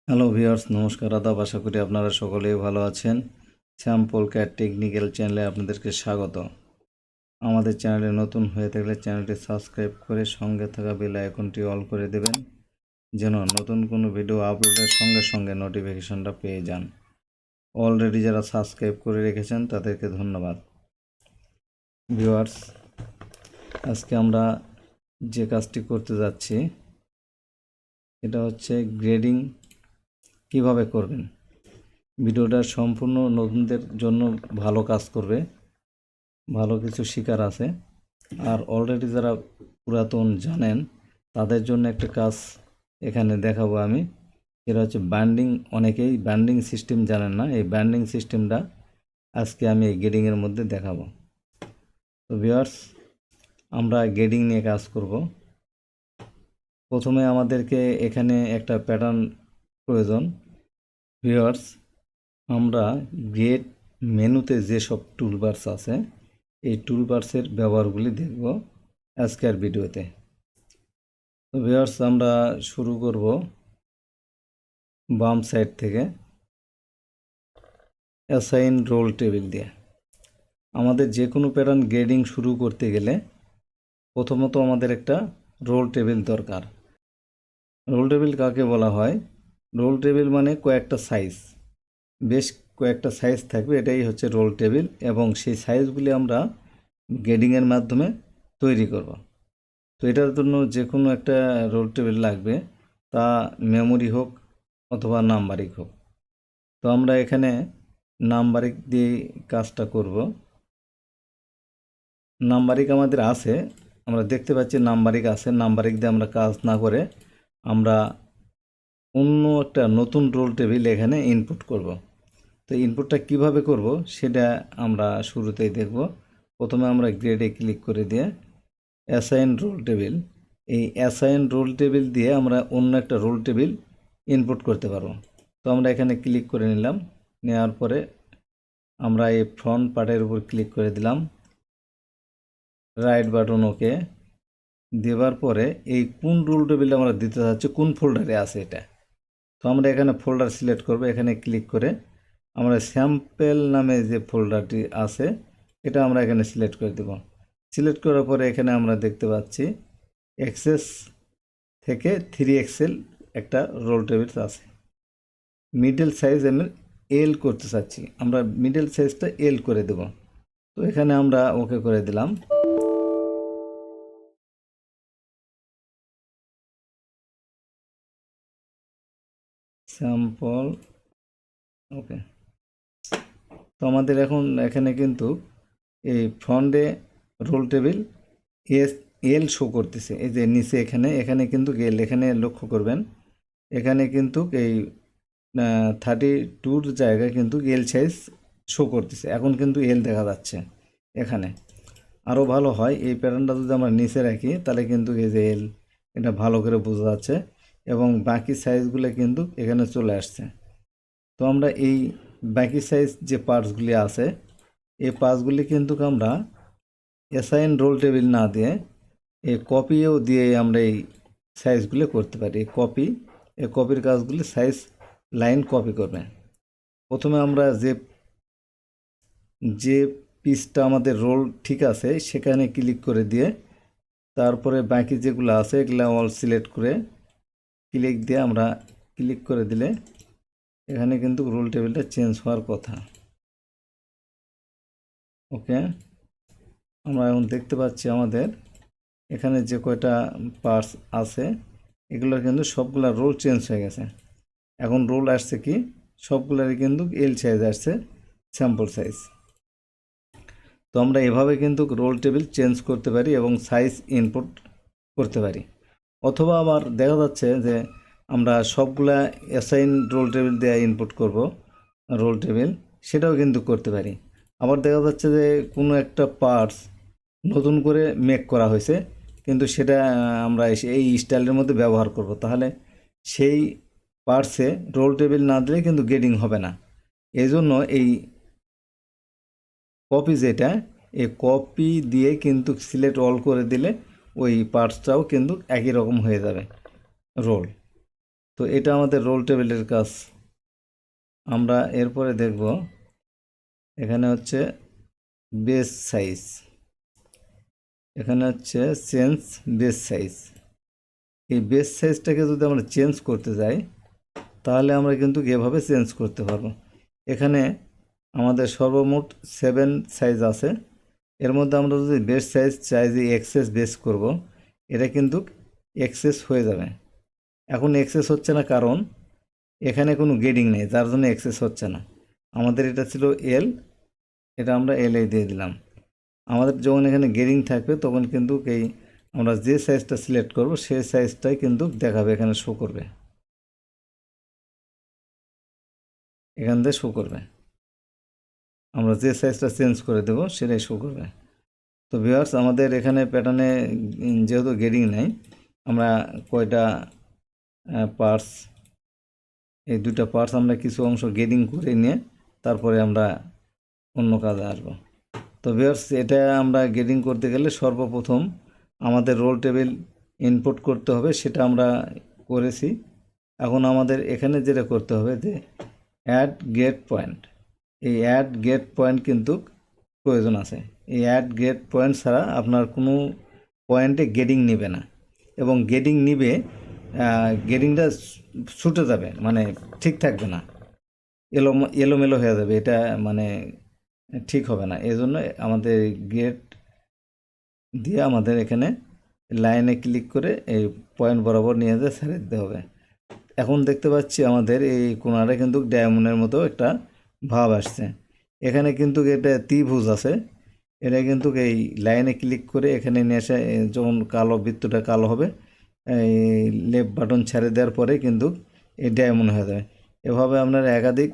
Hello viewers, নমস্কার, আদাব। আশা করি আপনারা সকলেই ভালো আছেন। স্যাম্পল ক্যাট টেকনিক্যাল চ্যানেলে আপনাদেরকে স্বাগত। আমাদের চ্যানেলে নতুন হয়ে থাকলে চ্যানেলটি সাবস্ক্রাইব করে সঙ্গে থাকা বেল আইকনটি অল করে দেবেন, যেন নতুন কোনো ভিডিও আপলোডের সঙ্গে সঙ্গে নোটিফিকেশনটা পেয়ে যান। অলরেডি যারা সাবস্ক্রাইব করে রেখেছেন তাদেরকে ধন্যবাদ। ভিউয়ার্স, আজকে আমরা যে কাজটি করতে যাচ্ছি এটা হচ্ছে গ্রেডিং কিভাবে করবেন। ভিডিওটা সম্পূর্ণ নতুনদের জন্য ভালো কাজ করবে, ভালো কিছু শিকার আছে। আর অলরেডি যারা পুরাতন জানেন তাদের জন্য একটা কাজ এখানে দেখাবো আমি। এটা হচ্ছে ব্যান্ডিং। অনেকেই ব্যান্ডিং সিস্টেম জানেন না, এই ব্যান্ডিং সিস্টেমটা আজকে আমি এই গেডিংয়ের মধ্যে দেখাবো। তো ভিউয়ার্স, আমরা গেডিং নিয়ে কাজ করব। প্রথমে আমাদেরকে এখানে একটা প্যাটার্ন প্রয়োজন। ভিউয়ার্স, আমরা গ্রেড মেনুতে যেসব টুলবার্স আছে এই টুলবার্সের ব্যবহারগুলি দেখব আজকের ভিডিওতে। তো ভিউয়ার্স, আমরা শুরু করব বাম সাইড থেকে, অ্যাসাইন রোল টেবিল দিয়ে। আমাদের যে কোনো প্যাটার্ন গ্রেডিং শুরু করতে গেলে প্রথমত আমাদের একটা রোল টেবিল দরকার। রোল টেবিল কাকে বলা হয়? রোল টেবিল মানে কয়েকটা সাইজ, বেশ কয়েকটা সাইজ থাকবে, এটাই হচ্ছে রোল টেবিল। এবং সেই সাইজগুলি আমরা গ্রেডিংয়ের মাধ্যমে তৈরি করব। তো এটার জন্য যে কোনো একটা রোল টেবিল লাগবে, তা মেমোরি হোক অথবা নাম্বারিক হোক। তো আমরা এখানে নাম্বারিক দিয়ে কাজটা করব। নাম্বারিক আমাদের আছে, আমরা দেখতে পাচ্ছি নাম্বারিক আছে। নাম্বারিক দিয়ে আমরা কাজ না করে আমরা অন্য একটা নতুন রোল টেবিল এখানে ইনপুট করব। তো ইনপুটটা কিভাবে করব সেটা আমরা শুরুতেই দেখব। প্রথমে আমরা গ্রেডে ক্লিক করে দিয়ে অ্যাসাইন রোল টেবিল, এই অ্যাসাইন রোল টেবিল দিয়ে আমরা অন্য একটা রোল টেবিল ইনপুট করতে পারবো। তো আমরা এখানে ক্লিক করে নিলাম। নেওয়ার পরে আমরা এই ফ্রন্ট পার্টের উপর ক্লিক করে দিলাম, রাইট বাটন ওকে দেওয়ার পরে এই কোন রোল টেবিল আমরা দিতে চাচ্ছি, কোন ফোল্ডারে আছে এটা। তো আমরা এখানে ফোল্ডার সিলেক্ট করব। এখানে ক্লিক করে আমরা স্যাম্পল নামে যে ফোল্ডারটি আছে এটা আমরা এখানে সিলেক্ট করে দেব। সিলেক্ট করার পরে এখানে আমরা দেখতে পাচ্ছি এক্সেস থেকে 3XL একটা রোল টেবিল আছে। মিডল সাইজ আমি এল করতে চাচ্ছি, আমরা মিডল সাইজটা এল করে দেব। তো এখানে আমরা ওকে করে দিলাম। স্যাম্পল ওকে। তো আমাদের এখন এখানে কিন্তু এই ফ্রন্টে রোল টেবিল এল শো করতেছে। এই যে নিচে এখানে এখানে কিন্তু এল, এখানে লক্ষ্য করবেন এখানে কিন্তু এই 32 জায়গায় কিন্তু এল সাইজ শো করতেছে। এখন কিন্তু এল দেখা যাচ্ছে এখানে। আরও ভালো হয় এই প্যাটার্নটা যদি আমরা নিচে রাখি, তাহলে কিন্তু এই যে এল, এটা ভালো করে বোঝা যাচ্ছে এবং বাকি সাইজগুলো কিন্তু এখানে চলে আসছে। তো আমরা এই বাকি সাইজ যে পার্টসগুলি আছে এই পার্টসগুলি কিন্তু আমরা অ্যাসাইন রোল টেবিল না দিয়ে এই কপিও দিয়ে আমরা এই সাইজগুলো করতে পারি। এই কপির কাজগুলি সাইজ লাইন কপি করবে। প্রথমে আমরা যে পিসটা আমাদের রোল ঠিক আছে সেখানে ক্লিক করে দিয়ে তারপরে বাকি যেগুলো আছে এগুলো অল সিলেক্ট করে ক্লিক দিয়ে আমরা ক্লিক করে দিলে এখানে কিন্তু রোল টেবিলটা চেঞ্জ হওয়ার কথা। ওকে, আমরা এখন দেখতে পাচ্ছি আমাদের এখানে যে কয়টা পার্টস আছে এগুলো কিন্তু সবগুলা রোল চেঞ্জ হয়ে গেছে। এখন রোল আসছে কি, সবগুলারই কিন্তু এল সাইজ আসছে, স্যাম্পল সাইজ। তো আমরা এভাবে কিন্তু রোল টেবিল চেঞ্জ করতে পারি এবং সাইজ ইনপুট করতে পারি। অথবা আবার দেখা যাচ্ছে যে আমরা সবগুলা অ্যাসাইন রোল টেবিল দিয়ে ইনপুট করব রোল টেবিল, সেটাও কিন্তু করতে পারি। আবার দেখা যাচ্ছে যে কোনো একটা পার্টস নতুন করে মেক করা হয়েছে, কিন্তু সেটা আমরা এই স্টাইলের মধ্যে ব্যবহার করব, তাহলে সেই পার্টসে রোল টেবিল না দিলে কিন্তু গ্রেডিং হবে না। এই জন্য এই কপি যেটা, এই কপি দিয়ে কিন্তু সিলেক্ট অল করে দিলে ওই পার্টসটাও কিন্তু একই রকম হয়ে যাবে রোল। তো তো এটা আমাদের রোল টেবিলের কাজ। আমরা এরপরে দেখব এখানে হচ্ছে বেস সাইজ, এখানে হচ্ছে চেঞ্জ বেস সাইজ। এই বেস সাইজটাকে যদি আমরা চেঞ্জ করতে যাই তাহলে আমরা কিন্তু এভাবে চেঞ্জ করতে পারবো। এখানে আমাদের সর্বমোট 7 সাইজ আছে। এর মধ্যে আমরা যদি বেস সাইজ চাই যে এক্সেস বেস করব, এটা কিন্তু এক্সেস হয়ে যাবে। এখন এক্সেস হচ্ছে না কারণ এখানে কোনো গেডিং নেই, যার জন্য এক্সেস হচ্ছে না। আমাদের এটা ছিল এল, এটা আমরা এল এ দিয়ে দিলাম। আমাদের যখন এখানে গেডিং থাকবে তখন কিন্তু এই আমরা যে সাইজটা সিলেক্ট করব সেই সাইজটাই কিন্তু দেখাবে, এখানে শো করবে, এখান থেকে শো করবে। আমরা যে সাইজটা চেঞ্জ করে দেব সেটাই শো করবে। তো ভিউয়ার্স, আমাদের এখানে প্যাটার্নে যেহেতু গেডিং নাই, আমরা কয়টা পার্টস, এই দুটা পার্টস আমরা কিছু অংশ গেডিং করে নিয়ে তারপরে আমরা অন্য কাজে আসবো। তো ভিউয়ার্স, এটা আমরা গেডিং করতে গেলে সর্বপ্রথম আমাদের রোল টেবিল ইনপুট করতে হবে, সেটা আমরা করেছি। এখন আমাদের এখানে যেটা করতে হবে যে অ্যাড গেট পয়েন্ট, এই অ্যাড গেট পয়েন্ট কিন্তু প্রয়োজন আছে। এই অ্যাড গেট পয়েন্ট ছাড়া আপনার কোনো পয়েন্টে গেডিং নেবে না, এবং গেডিং নিবে গেডিংটা ছুটে যাবে, মানে ঠিক থাকবে না, এলোমেলো হয়ে যাবে, এটা মানে ঠিক হবে না। এই জন্য আমাদের গেট দিয়ে আমাদের এখানে লাইনে ক্লিক করে এই পয়েন্ট বরাবর নিয়ে যেয়ে ছেড়ে দিতে হবে। এখন দেখতে পাচ্ছি আমাদের এই কোণাটা কিন্তু ডায়মন্ডের মতো একটা ভাব আসছে। এখানে কিন্তু এটা ত্রিভুজ আছে, এটা কিন্তু এই লাইনে ক্লিক করে এখানে নিয়ে এসে যখন কালো বৃত্তটা কালো হবে, এই লেফট বাটন ছেড়ে দেওয়ার পরে কিন্তু এই ডায়মন্ড হয়ে যাবে। এভাবে আপনারা একাধিক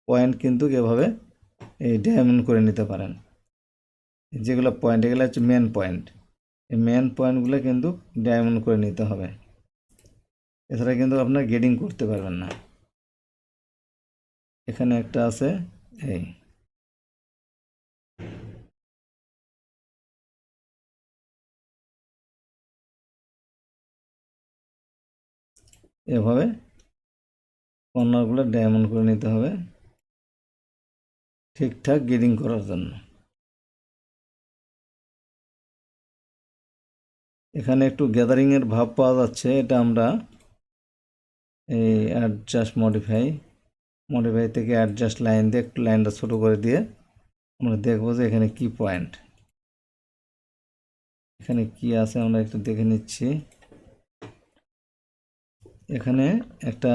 পয়েন্ট কিন্তু এভাবে এই ডায়মন্ড করে নিতে পারেন। যেগুলো পয়েন্ট, এগুলো হচ্ছে মেন পয়েন্ট, এই মেন পয়েন্টগুলো কিন্তু ডায়মন্ড করে নিতে হবে, এছাড়া কিন্তু আপনার গেডিং করতে পারবেন না। এখানে একটা আছে, এই এভাবে কর্নারগুলো ডায়মন্ড করে নিতে হবে ঠিকঠাক গেডিং করার জন্য। এখানে একটু গ্যাদারিংয়ের ভাব পাওয়া যাচ্ছে, এটা আমরা এই অ্যাডজাস্ট মডিফাই থেকে অ্যাডজাস্ট লাইন দিয়ে একটু লাইনটা ছোটো করে দিয়ে আমরা দেখবো যে এখানে কি পয়েন্ট, এখানে কি আছে আমরা একটু দেখে নিচ্ছি। এখানে একটা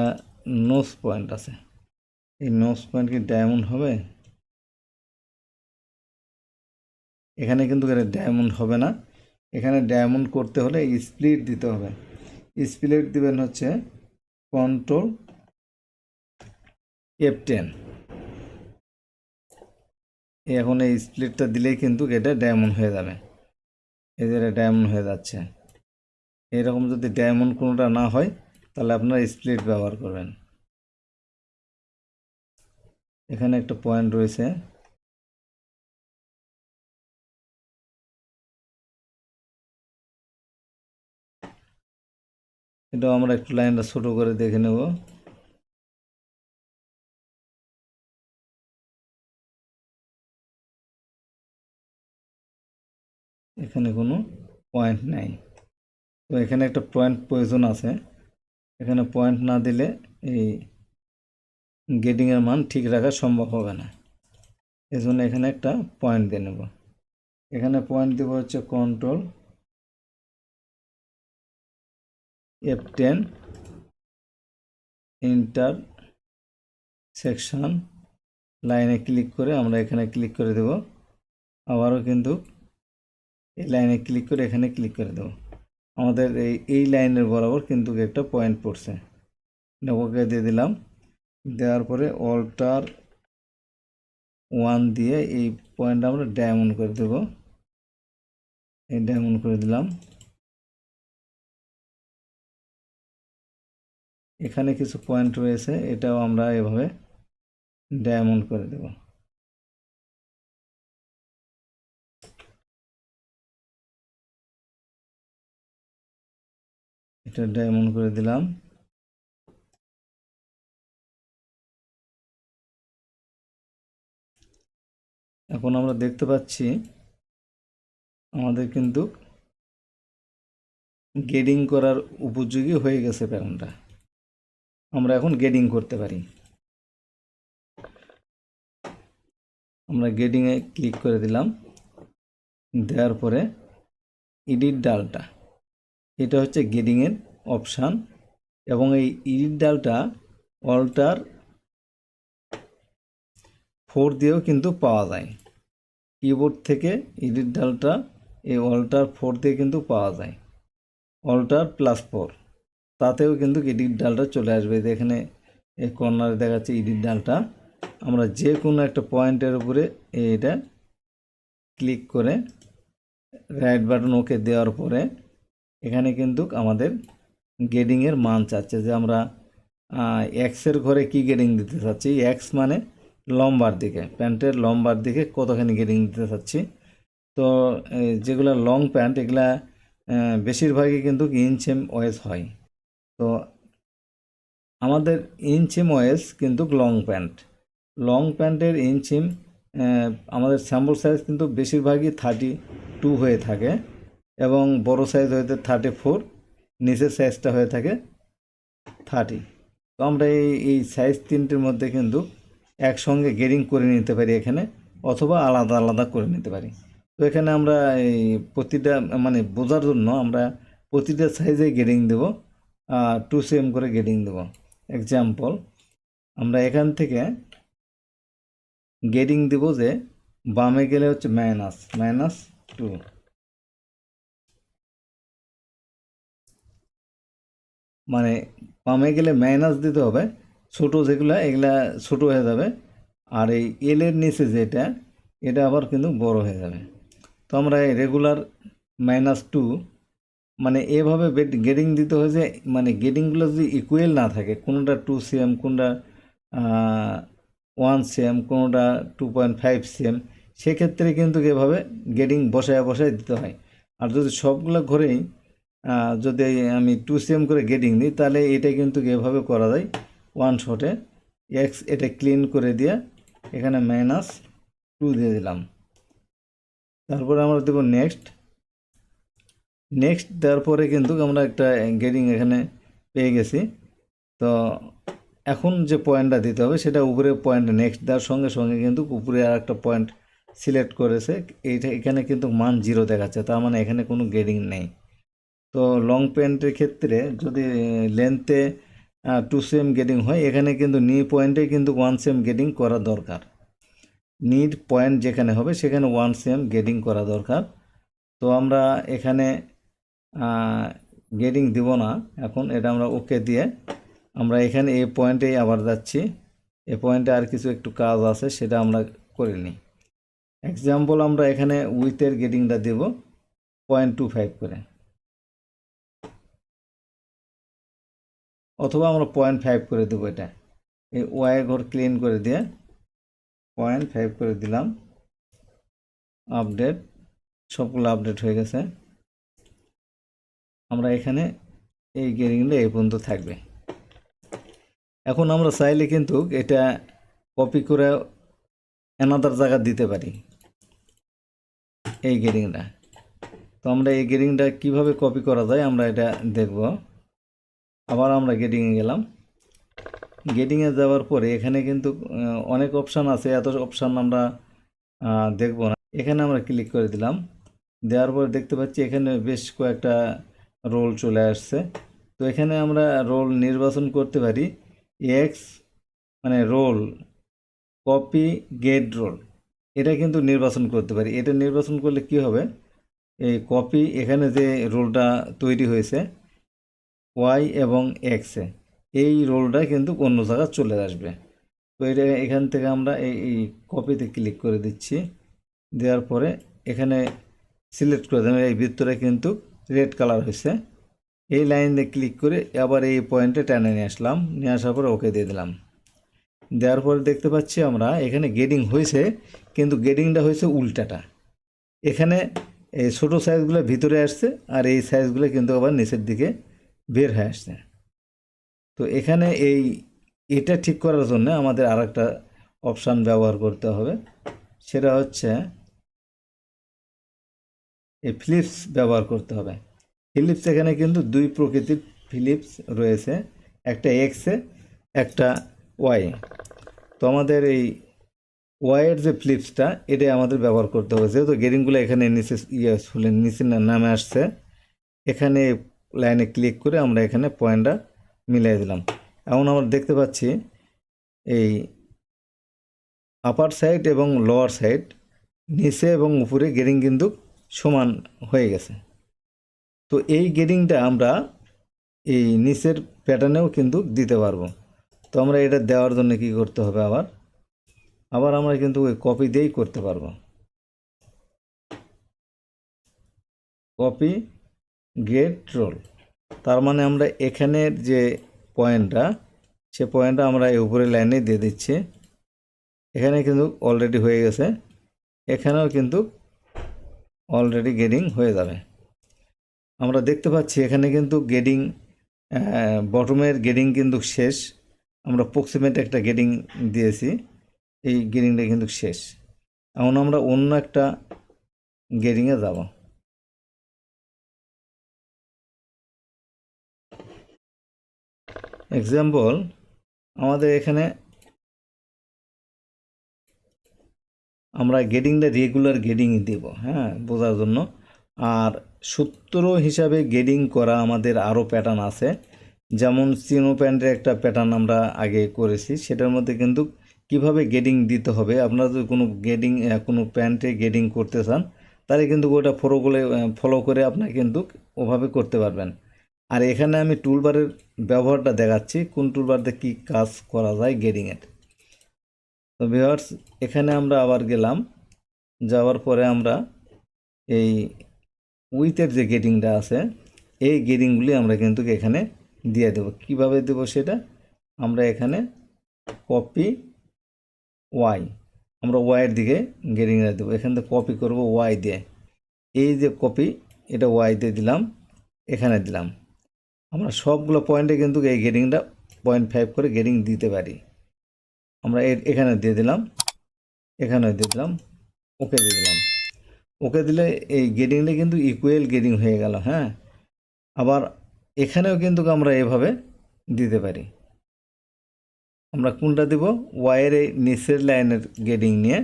নোজ পয়েন্ট আছে, এই নোজ পয়েন্ট কি ডায়মন্ড হবে? এখানে কিন্তু এটা ডায়মন্ড হবে না। এখানে ডায়মন্ড করতে হলে স্প্লিট দিতে হবে। স্প্লিট দিবেন হচ্ছে কন্ট্রোল F10। এখন এই স্প্লিটটা দিলেই কিন্তু এটা ডায়মন্ড হয়ে যাবে, এই যে এটা ডায়মন্ড হয়ে যাচ্ছে। এরকম যদি ডায়মন্ড কোনোটা না হয় তাহলে আপনারা স্প্লিট ব্যবহার করবেন। এখানে একটা পয়েন্ট রয়েছে, এটাও আমরা একটু লাইনটা ছোটো করে দেখে নেব। এখানে কোনো পয়েন্ট নাই, তো এখানে একটা পয়েন্ট প্রয়োজন আছে। এখানে পয়েন্ট না দিলে এই গেটিংয়ের মান ঠিক রাখা সম্ভব হবে না, এজন্য এখানে একটা পয়েন্ট দিয়ে নেব। এখানে পয়েন্ট দেব হচ্ছে কন্ট্রোল F10 ইন্টার সেকশন, লাইনে ক্লিক করে আমরা এখানে ক্লিক করে দেব। আবারও কিন্তু এই লাইনে ক্লিক করে এখানে ক্লিক করে দেব। আমাদের এই লাইনের বরাবর কিন্তু একটা পয়েন্ট পড়ছে, ওকে দিয়ে দিলাম। দেওয়ার পরে অল্টার 1 দিয়ে এই পয়েন্ট আমরা ডায়মন্ড করে দেব, এই ডায়মন্ড করে দিলাম। এখানে কিছু পয়েন্ট রয়েছে, এটাও আমরা এভাবে ডায়মন্ড করে দেব। এটা ডায়মন্ড করে দিলাম। এখন আমরা দেখতে পাচ্ছি আমাদের কিন্তু গেডিং করার উপযোগী হয়ে গেছে প্যানেলটা। আমরা এখন গেডিং করতে পারি। আমরা গেডিংয়ে ক্লিক করে দিলাম, দেওয়ার পরে এডিট ডালটা, এটা হচ্ছে গেডিংয়ের অপশান। এবং এই এডিট ডালটা অল্টার 4 দিয়েও কিন্তু পাওয়া যায়। কিবোর্ড থেকে এডিট ডালটা এই অল্টার 4 দিয়ে কিন্তু পাওয়া যায়, অল্টার +4, তাতেও কিন্তু এডিট ডালটা চলে আসবে। এখানে এই কর্নারে দেখাচ্ছে এডিট ডালটা। আমরা যে কোনো একটা পয়েন্টের উপরে এটা ক্লিক করে রাইট বাটন ওকে দেওয়ার পরে এখানে কিন্তু আমাদের গেডিংয়ের মান চাচ্ছে, যে আমরা এক্সের ঘরে কি গেডিং দিতে চাচ্ছি। এক্স মানে লম্বার দিকে, প্যান্টের লম্বার দিকে কতখানি গেডিং দিতে চাচ্ছি। তো যেগুলো লং প্যান্ট এগুলা বেশিরভাগই কিন্তু ইঞ্চেম ওয়েস হয়। তো আমাদের ইঞ্চিম ওয়েস কিন্তু লং প্যান্টের ইঞ্চিম আমাদের স্যাম্পল সাইজ কিন্তু বেশিরভাগই 32 হয়ে থাকে, এবং বড় সাইজ হয়ে 34, নিচের সাইজটা হয়ে থাকে 30। তো আমরা এই সাইজ তিনটের মধ্যে কিন্তু একসঙ্গে গেডিং করে নিতে পারি এখানে, অথবা আলাদা আলাদা করে নিতে পারি। তো এখানে আমরা এই প্রতিটা মানে বোঝার জন্য আমরা প্রতিটা সাইজে গেডিং দেব, 2 cm করে গেডিং দেব। এক্সাম্পল, আমরা এখান থেকে গেডিং দেব যে বামে গেলে হচ্ছে -2, মানে বামে গেলে মাইনাস দিতে হবে, ছোটো যেগুলো এগুলা ছোটো হয়ে যাবে, আর এই এলের নিচে যেটা এটা আবার কিন্তু বড় হয়ে যাবে। তো আমরা এই রেগুলার -2, মানে এভাবে গেডিং দিতে হয় যে মানে গেডিংগুলো যদি ইকুয়াল না থাকে, কোনোটা 2 cm, কোনোটা 1 cm, কোনোটা 2.5 cm, সেক্ষেত্রে কিন্তু এভাবে গেডিং বসায় দিতে হয়। আর যদি সবগুলো ঘরেই যদি আমি 2 cm করে গেডিং দিই, তাহলে এটা কিন্তু এভাবে করা যায় ওয়ান শটে। এক্স এটা ক্লিন করে দিয়ে এখানে -2 দিয়ে দিলাম। তারপরে আমরা দেবো নেক্সট দেওয়ার পরে কিন্তু আমরা একটা গেডিং এখানে পেয়ে গেছি। তো এখন যে পয়েন্টটা দিতে হবে সেটা উপরে পয়েন্ট, নেক্সট দেওয়ার সঙ্গে সঙ্গে কিন্তু উপরে আর একটা পয়েন্ট সিলেক্ট করেছে, এইটা এখানে কিন্তু মান 0 দেখাচ্ছে, তার মানে এখানে কোনো গেডিং নেই। তো লং প্যান্টের ক্ষেত্রে যদি লেন্থে 2 cm গেডিং হয়, এখানে কিন্তু নি পয়েন্টে কিন্তু 1 cm গেডিং করা দরকার। নিড পয়েন্ট যেখানে হবে সেখানে 1 cm গেডিং করা দরকার। তো আমরা এখানে গেডিং দিব না এখন, এটা আমরা ওকে দিয়ে আমরা এখানে এই পয়েন্টেই আবার যাচ্ছি। এই পয়েন্টে আর কিছু একটু কাজ আছে, সেটা আমরা করে নিই। এক্সাম্পল, আমরা এখানে উইথের গেডিংটা দেব 0.25 করে, অথবা আমরা 0.5 করে দেবো। এটা এই ওয়াই ঘর ক্লিন করে দিয়ে 0.5 করে দিলাম। আপডেট, সবগুলো আপডেট হয়ে গেছে। আমরা এখানে এই গেডিংটা এই পর্যন্ত থাকবে। এখন আমরা চাইলে কিন্তু এটা কপি করে অ্যানাদার জায়গা দিতে পারি এই গেডিংটা। তো আমরা এই গেডিংটা কিভাবে কপি করা যায় আমরা এটা দেখব। আবার আমরা গেডিংয়ে গেলাম। গেডিংয়ে যাওয়ার পরে এখানে কিন্তু অনেক অপশান আছে, এত অপশান আমরা দেখব না। এখানে আমরা ক্লিক করে দিলাম, দেওয়ার পরে দেখতে পাচ্ছি এখানে বেশ কয়েকটা রোল চলে আসছে। তো এখানে আমরা রোল নির্বাচন করতে পারি, এক্স মানে রোল কপি গেট রোল, এটা কিন্তু নির্বাচন করতে পারি। এটা নির্বাচন করলে কি হবে, এই কপি এখানে যে রোলটা তৈরি হয়েছে ওয়াই এবং এক্সে, এই রোলটা কিন্তু অন্য জায়গায় চলে আসবে। তো এটা এখান থেকে আমরা এই কপিতে ক্লিক করে দিচ্ছি, দেওয়ার পরে এখানে সিলেক্ট করে দেবেন। এই বৃত্তটা কিন্তু রেড কালার হয়েছে, এই লাইনে ক্লিক করে আবার এই পয়েন্টে টেনে নিয়ে আসলাম, নিয়ে আসার পরে ওকে দিয়ে দিলাম। দেওয়ার পরে দেখতে পাচ্ছি আমরা এখানে গেডিং হয়েছে, কিন্তু গেডিংটা হয়েছে উল্টাটা। এখানে এই ছোটো সাইজগুলো ভিতরে আসছে, আর এই সাইজগুলো কিন্তু আবার নিচের দিকে বের হয়ে আসছে। তো এখানে এটা ঠিক করার জন্য আমাদের আর একটা অপশান ব্যবহার করতে হবে, সেটা হচ্ছে এই ফিলিপস ব্যবহার করতে হবে। ফিলিপস এখানে কিন্তু দুই প্রকৃতির ফিলিপস রয়েছে, একটা এক্সে, একটা ওয়াই। তো আমাদের এই ওয়াইয়ের যে ফ্লিপসটা এটাই আমাদের ব্যবহার করতে হবে, যেহেতু গেরিংগুলো এখানে নিচে নিচে নামে আসছে। এখানে লাইনে ক্লিক করে আমরা এখানে পয়েন্টটা মিলিয়ে দিলাম। এখন আমরা দেখতে পাচ্ছি এই আপার সাইড এবং লোয়ার সাইড, নিচে এবং উপরে গেরিং কিন্তু সমান হয়ে গেছে। তো এই গেরিংটা আমরা এই নিচের প্যাটার্নেও কিন্তু দিতে পারবো। তো আমরা এটা দেওয়ার জন্য কি করতে হবে, আবার আমরা কিন্তু ওই কপি দিয়েই করতে পারবো। কপি গেট রোল, তার মানে আমরা এখানের যে পয়েন্টটা, সে পয়েন্টটা আমরা এই উপরের লাইনে দিয়ে দিচ্ছি। এখানে কিন্তু অলরেডি হয়ে গেছে, এখানেও কিন্তু অলরেডি গেডিং হয়ে যাবে। আমরা দেখতে পাচ্ছি এখানে কিন্তু গেডিং, বটমের গেডিং কিন্তু শেষ। আমরা প্রক্সিমেট একটা গেডিং দিয়েছি, এই গেডিংটা কিন্তু শেষ। এখন আমরা অন্য একটা গেডিংয়ে যাব। এক্সাম্পল, আমাদের এখানে আমরা গেডিংটা রেগুলার গেডিং দেব, হ্যাঁ, বোঝার জন্য। আর সূত্র হিসাবে গেডিং করা আমাদের আরও প্যাটার্ন আছে, যেমন চিনো প্যান্টের একটা প্যাটার্ন আমরা আগে করেছি। সেটার মধ্যে কিন্তু কিভাবে গেডিং দিতে হবে, আপনারা যদি কোনো প্যান্টে গেডিং করতে চান তাহলে কিন্তু ওটা ফলো করে আপনারা কিন্তু ওভাবে করতে পারবেন। আর এখানে আমি টুলবারের ব্যবহারটা দেখাচ্ছি, কোন টুলবার দিয়ে কী কাজ করা যায় গেডিংয়ের। তো ভিউয়ার্স, এখানে আমরা আবার গেলাম, যাওয়ার পরে আমরা এই উইথের যে গেটিংটা আছে, এই গেটিংগুলি আমরা কিন্তু এখানে দিয়ে দেব। কিভাবে দেব সেটা আমরা এখানে কপি ওয়াই, আমরা ওয়াইয়ের দিকে গেটিংটা দেবো। এখান থেকে কপি করব ওয়াই দিয়ে, এই যে কপি, এটা ওয়াই দিয়ে দিলাম, এখানে দিলাম। আমরা সবগুলো পয়েন্টে কিন্তু এই গেটিংটা 0.5 করে গেটিং দিতে পারি। আমরা এখানে দিয়ে দিলাম, এখানেও দিয়ে দিলাম, ওকে দিয়ে দিলাম। ওকে দিলে এই গেডিংটা কিন্তু ইকুয়াল গেডিং হয়ে গেল, হ্যাঁ। আবার এখানেও কিন্তু আমরা এভাবে দিতে পারি। আমরা কোনটা দেব, ওয়াইয়ের এই নিচের লাইনের গেডিং নিয়ে,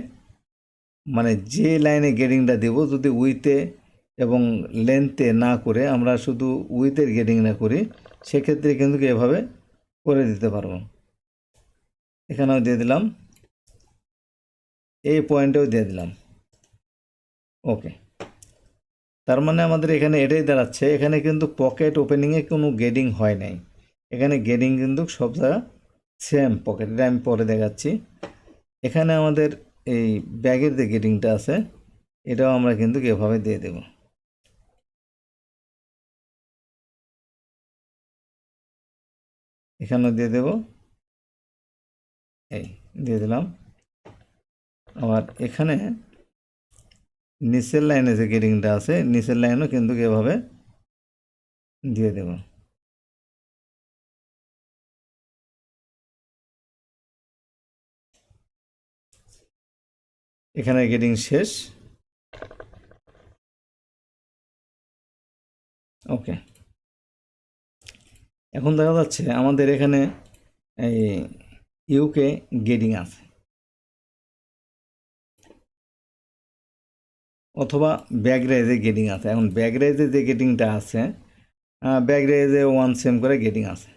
মানে যে লাইনে গেডিংটা দেব, যদি উইথে এবং লেন্থে না করে আমরা শুধু উইথের গেডিং না করি, সেক্ষেত্রে কিন্তু এভাবে করে দিতে পারবো। এখানেও দিয়ে দিলাম, এই পয়েন্টেও দিয়ে দিলাম, ওকে। তার মানে আমাদের এখানে এটাই দাঁড়াচ্ছে, এখানে কিন্তু পকেট ওপেনিংয়ে কোনো গেডিং হয় নাই। এখানে গেডিং কিন্তু সব জায়গা সেম পকেট, এটা আমি পরে দেখাচ্ছি। এখানে আমাদের এই ব্যাগের যে গেডিংটা আছে, এটাও আমরা কিন্তু এভাবে দিয়ে দেব। এখানেও দিয়ে দেব, এই দিয়ে দিলাম। আবার এখানে নিচের লাইনে যে গেডিংটা আছে, নিচের লাইনও কিন্তু এভাবে দিয়ে দেব। এখানে গেডিং শেষ, ওকে। এখন দেখা যাচ্ছে আমাদের এখানে এই ইউকে গেডিং আছে, অথবা ব্যাক রাইজে গেডিং আছে। এখন ব্যাক রাইজে যে গেডিংটা আছে, ব্যাক রাইজে 1 সেম করে গেডিং আছে,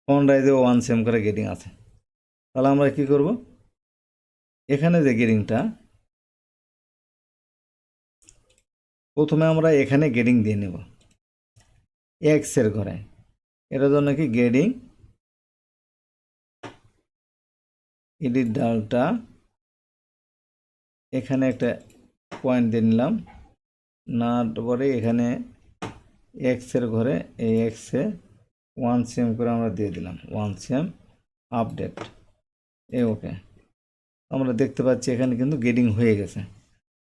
ফ্রন্ট রাইজেও 1 সেম করে গেডিং আছে। তাহলে আমরা কি করব, এখানে যে গেডিংটা, প্রথমে আমরা এখানে গেডিং দিয়ে নেব এক্সের ঘরে। এটার জন্য কি গেডিং এডিট ডালটা, এখানে একটা পয়েন্ট দিয়ে নিলাম, না পরে এখানে এক্সের ঘরে এই এক্সে 1 সেম করে আমরা দিয়ে দিলাম, 1 সেম আপডেট, ওকে। আমরা দেখতে পাচ্ছি এখানে কিন্তু গেডিং হয়ে গেছে।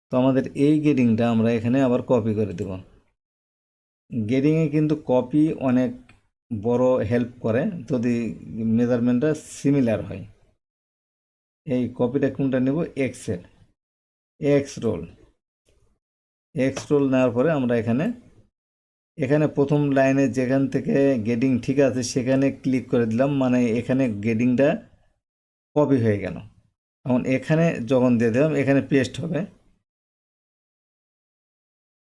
তো আমাদের এই গেডিংটা আমরা এখানে আবার কপি করে দেব। গেডিংয়ে কিন্তু কপি অনেক বড় হেল্প করে যদি মেজারমেন্টটা সিমিলার হয়। এই কপিটা কোনটা নেব, এক্সের, এক্স রোল নেওয়ার পরে আমরা এখানে প্রথম লাইনে যেখান থেকে গেডিং ঠিক আছে সেখানে ক্লিক করে দিলাম, মানে এখানে গেডিংটা কপি হয়ে গেল। এখন এখানে যখন দিয়ে দিলাম এখানে পেস্ট হবে,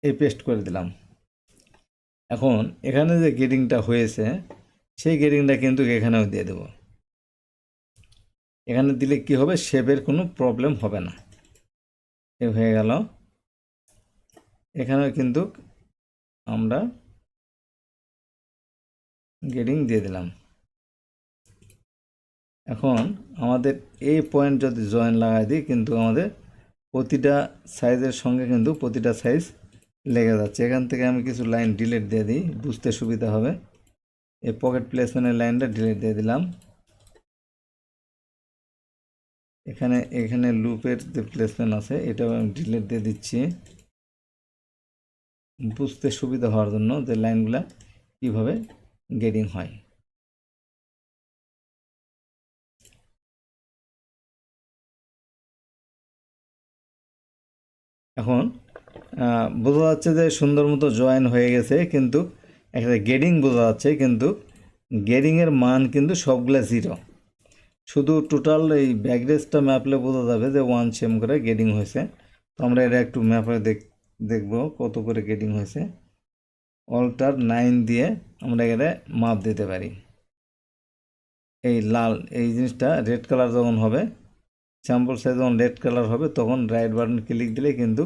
এই পেস্ট করে দিলাম। এখন এখানে যে গেডিংটা হয়েছে সেই গেডিংটা কিন্তু এখানেও দিয়ে দেব। এখানে দিলে কি হবে, শেপের কোনো প্রবলেম হবে না। এ হয়ে গেল। এখানেও কিন্তু আমরা গেডিং দিয়ে দিলাম। এখন আমাদের এই পয়েন্ট যদি জয়েন লাগাই দিই কিন্তু আমাদের প্রতিটা সাইজের সঙ্গে কিন্তু প্রতিটা সাইজ লেগে যাচ্ছে। এখান থেকে আমি কিছু লাইন ডিলিট দিয়ে দিই, বুঝতে সুবিধা হবে। এই পকেট প্লেসমেন্টের লাইনটা ডিলিট দিয়ে দিলাম। এখানে লুপের যে প্লেসমেন্ট আছে এটাও আমি ডিলিট দিয়ে দিচ্ছি, বুঝতে সুবিধা হওয়ার জন্য যে লাইনগুলা কিভাবে গেডিং হয়। এখন বোঝা যাচ্ছে যে সুন্দর মতো জয়েন হয়ে গেছে, কিন্তু একটা গেডিং বোঝা যাচ্ছে, কিন্তু গেডিংয়ের মান কিন্তু সবগুলা 0। শুধু টোটাল এই ব্যাকগ্রেসটা ম্যাপলে বোঝা যাবে যে 1 সেম করে গেডিং হয়েছে। তো আমরা এটা একটু ম্যাপে দেখব কত করে গেডিং হয়েছে। অল্টার 9 দিয়ে আমরা এখানে মাপ দিতে পারি। এই লাল এই জিনিসটা রেড কালার যখন হবে, স্যাম্পল সাইজ যখন রেড কালার হবে তখন রাইট বাটন ক্লিক দিলে কিন্তু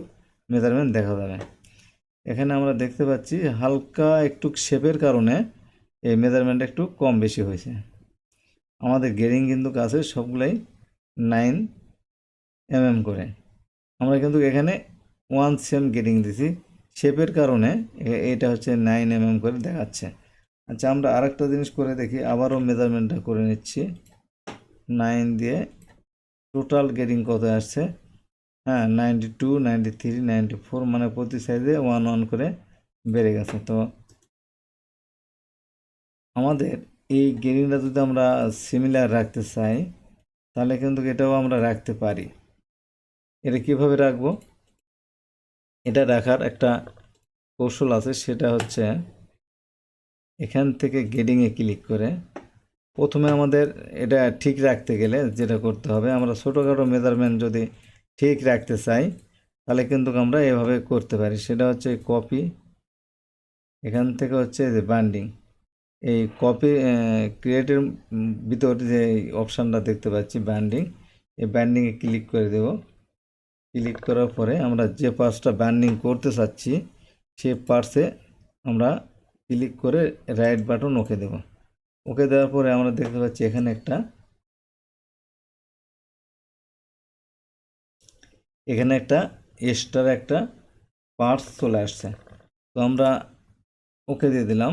মেজারমেন্ট দেখা যাবে। এখানে আমরা দেখতে পাচ্ছি হালকা একটু শেপের কারণে এই মেজারমেন্ট একটু কম বেশি হয়েছে। আমাদের গেডিং কিন্তু কাছে সবগুলাই 9 mm করে। আমরা কিন্তু এখানে 1 সেম গেডিং দিছি, শেপের কারণে এটা হচ্ছে 9 mm করে দেখাচ্ছে। আচ্ছা, আমরা আরেকটা জিনিস করে দেখি, আবারও মেজারমেন্টটা করে নিচ্ছি। 9 দিয়ে টোটাল গেডিং কত আসছে, হ্যাঁ 92, 93, 94, মানে প্রতি সাইজে 1 করে বেড়ে গেছে। তো আমাদের এই গেডিংটা যদি আমরা সিমিলার রাখতে চাই তাহলে কিন্তু এটাও আমরা রাখতে পারি। এটা কিভাবে রাখবো, এটা রাখার একটা কৌশল আছে, সেটা হচ্ছে এখান থেকে গেডিংয়ে ক্লিক করে প্রথমে আমাদের এটা ঠিক রাখতে গেলে যেটা করতে হবে, আমরা ছোটোখাটো মেজারমেন্ট যদি ঠিক রাখতে চাই তাহলে কিন্তু আমরা এভাবে করতে পারি। সেটা হচ্ছে কপি, এখান থেকে হচ্ছে যে বান্ডিং, এই কপি ক্রিয়েটের ভিতর যে অপশানটা দেখতে পাচ্ছি বান্ডিং, এই বান্ডিংয়ে ক্লিক করে দেব। ক্লিক করার পরে আমরা যে পার্টসটা বান্ডিং করতে চাচ্ছি সেই পার্টসে আমরা ক্লিক করে রাইট বাটন ওকে দেব। ওকে দেওয়ার পরে আমরা দেখতে পাচ্ছি এখানে একটা এক্সট্রা একটা পার্টস চলে আসছে। তো আমরা ওকে দিয়ে দিলাম।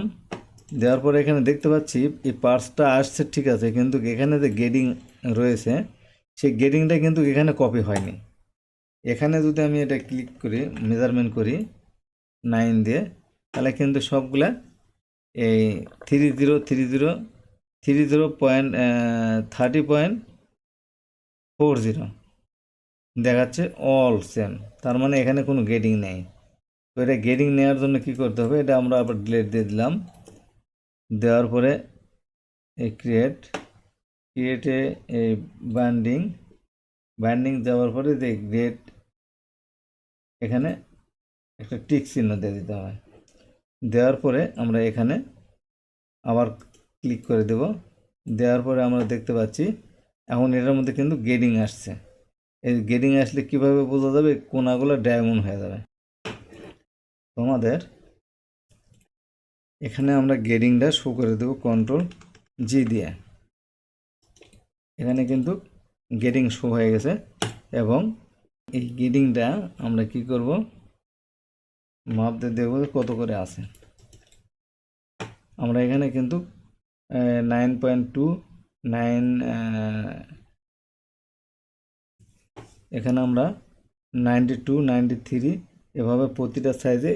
দেওয়ার পরে এখানে দেখতে পাচ্ছি এই পার্টসটা আসছে ঠিক আছে, কিন্তু এখানে যে গেডিং রয়েছে সেই গেডিংটা কিন্তু এখানে কপি হয়নি। এখানে যদি আমি এটা ক্লিক করি, মেজারমেন্ট করি 9 দিয়ে, তাহলে কিন্তু সবগুলা এই 30.30.40 দেখাচ্ছে, অল সেম। তার মানে এখানে কোনো গেডিং নেই। তো এটা গেডিং নেওয়ার জন্য কি করতে হবে, এটা আমরা আবার ডিলিট দিয়ে দিলাম। দেওয়ার পরে এই ক্রিয়েটে এই বাইন্ডিং যাওয়ার পরে যে গ্রেড এখানে একটা টিক চিহ্ন দিয়ে দিতে হয়। দেওয়ার পরে আমরা এখানে আবার ক্লিক করে দেব। দেওয়ার পরে আমরা দেখতে পাচ্ছি এখন এটার মধ্যে কিন্তু গেডিং আসছে। এই গেডিং আসলে কিভাবে বোঝা যাবে, কোনাগুলো ডায়মন্ড হয়ে যাবে। তোমাদের এখানে আমরা গেডিংটা শো করে দেব Ctrl+G দিয়ে। এখানে কিন্তু গেডিং শো হয়ে গেছে, এবং এই গেডিংটা আমরা কি করব, মাপ দিয়ে দেখব কত করে আছে। আমরা এখানে কিন্তু 9.29, এখানে আমরা 92, 93 এভাবে প্রতিটা সাইজে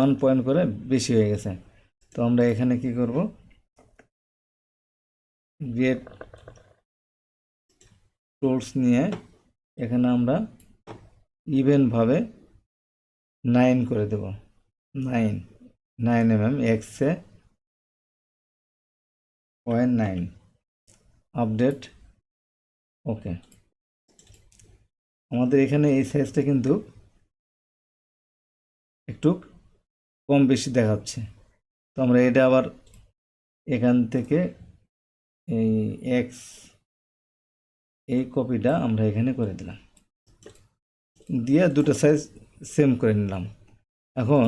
1 পয়েন্ট করে বেশি হয়ে গেছে। তো আমরা এখানে কি করব, গ্রেড টুলস নিয়ে এখানে আমরা ইভেনভাবে 9 করে দেব। 9 mm এক্সে 9 আপডেট। ওকে, আমাদের এখানে এই সাইজটা কিন্তু একটু কম বেশি দেখাচ্ছে। তো আমরা এটা আবার এখান থেকে এই এক্স এই কপিটা আমরা এখানে করে দিলাম, দিয়ে দুটো সাইজ সেম করে নিলাম। এখন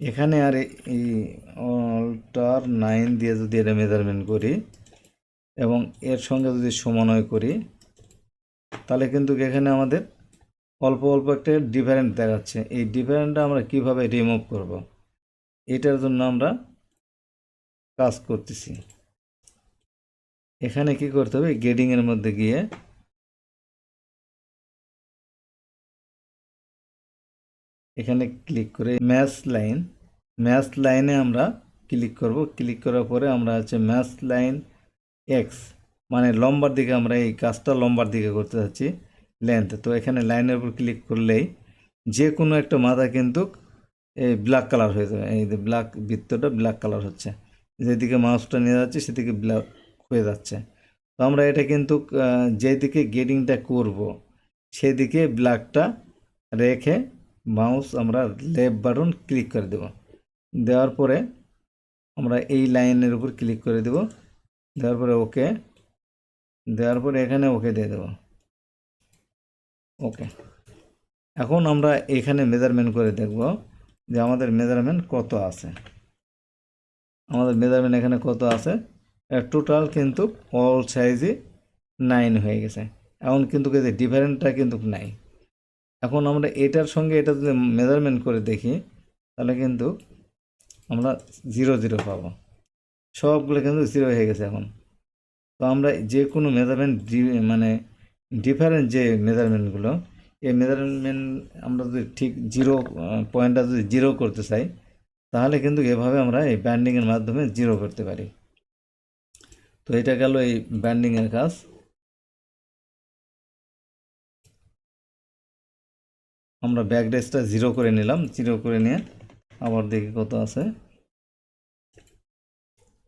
এখানে আর এই অল্টার 9 দিয়ে যদি এটা মেজারমেন্ট করি এবং এর সঙ্গে যদি সমন্বয় করি, তাহলে কিন্তু এখানে আমাদের অল্প অল্প একটা ডিফারেন্ট দেখাচ্ছে। এই ডিফারেন্টটা আমরা কিভাবে রিমুভ করব, এটার জন্য আমরা কাজ করতেছি। এখানে কি করতে হবে, গ্রেডিংয়ের মধ্যে গিয়ে এখানে ক্লিক করে ম্যাচ লাইনে আমরা ক্লিক করব। ক্লিক করার পরে আমরা হচ্ছে ম্যাচ লাইন এক্স, মানে লম্বার দিকে আমরা এই কাজটা লম্বার দিকে করতে যাচ্ছি, লেন্থ। তো এখানে লাইনের উপর ক্লিক করলেই যে কোনো একটা মাথা কিন্তু এই ব্ল্যাক কালার হয়ে যাবে। এই যে ব্ল্যাক বৃত্তটা ব্ল্যাক কালার হচ্ছে, যেদিকে মাউসটা নিয়ে যাচ্ছে সেদিকে ব্ল্যাক হয়ে যাচ্ছে। তো আমরা এটা কিন্তু যেদিকে গ্রেডিংটা করব সেদিকে ব্ল্যাকটা রেখে মাউস আমরা লেফট বাটন ক্লিক করে দেব। দেওয়ার পরে আমরা এই লাইনের উপর ক্লিক করে দেব। দেওয়ার পরে ওকে, দেওয়ার পরে এখানে ওকে দিয়ে দেব। ওকে, এখন আমরা এখানে মেজারমেন্ট করে দেখব যে আমাদের মেজারমেন্ট কত আছে। আমাদের মেজারমেন্ট এখানে কত আছে, টোটাল কিন্তু অল সাইজই 9 হয়ে গেছে। এখন কিন্তু ডিফারেন্টটা কিন্তু নাই। এখন আমরা এটার সঙ্গে এটা যদি মেজারমেন্ট করে দেখি, তাহলে কিন্তু আমরা 0 0 পাবো। সবগুলো কিন্তু 0 হয়ে গেছে এখন। তো আমরা যে কোনো মেজারমেন্ট মানে ডিফারেন্ট যে মেজারমেন্টগুলো, এই মেজারমেন্ট আমরা যদি ঠিক 0 পয়েন্টটা যদি 0 করতে চাই, তাহলে কিন্তু এভাবে আমরা এই ব্যান্ডিংয়ের মাধ্যমে 0 করতে পারি। তো এটা গেল এই ব্যান্ডিংয়ের কাজ। আমরা ব্যাকড্রেসটা 0 করে নিলাম। 0 করে নিয়ে আবার দেখি কত আছে,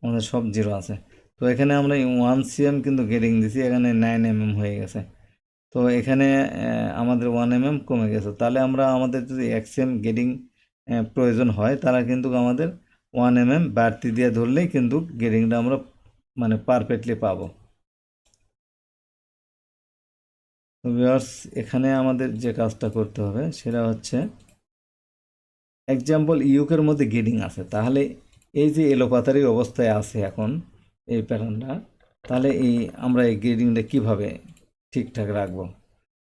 আমাদের সব 0 আছে। তো এখানে আমরা 1 cm কিন্তু গ্রেডিং দিছি, এখানে 9 mm হয়ে গেছে। তো এখানে আমাদের 1 mm কমে গেছে। তাহলে আমরা আমাদের যদি 1 cm গ্রেডিং প্রয়োজন হয়, তাহলে কিন্তু আমাদের 1 mm বাড়তি দিয়ে ধরলেই কিন্তু গ্রেডিংটা আমরা মানে পারফেক্টলি পাবো। তো ভিউয়ার্স, এখানে আমাদের যে কাজটা করতে হবে সেটা হচ্ছে, এক্সাম্পল ইউকের মধ্যে গ্রেডিং আছে, তাহলে এই যে এলোপাতারি অবস্থায় আছে এখন এই প্যাটার্নটা, তাহলে আমরা এই গ্রেডিংটা কিভাবে ঠিকঠাক রাখবো।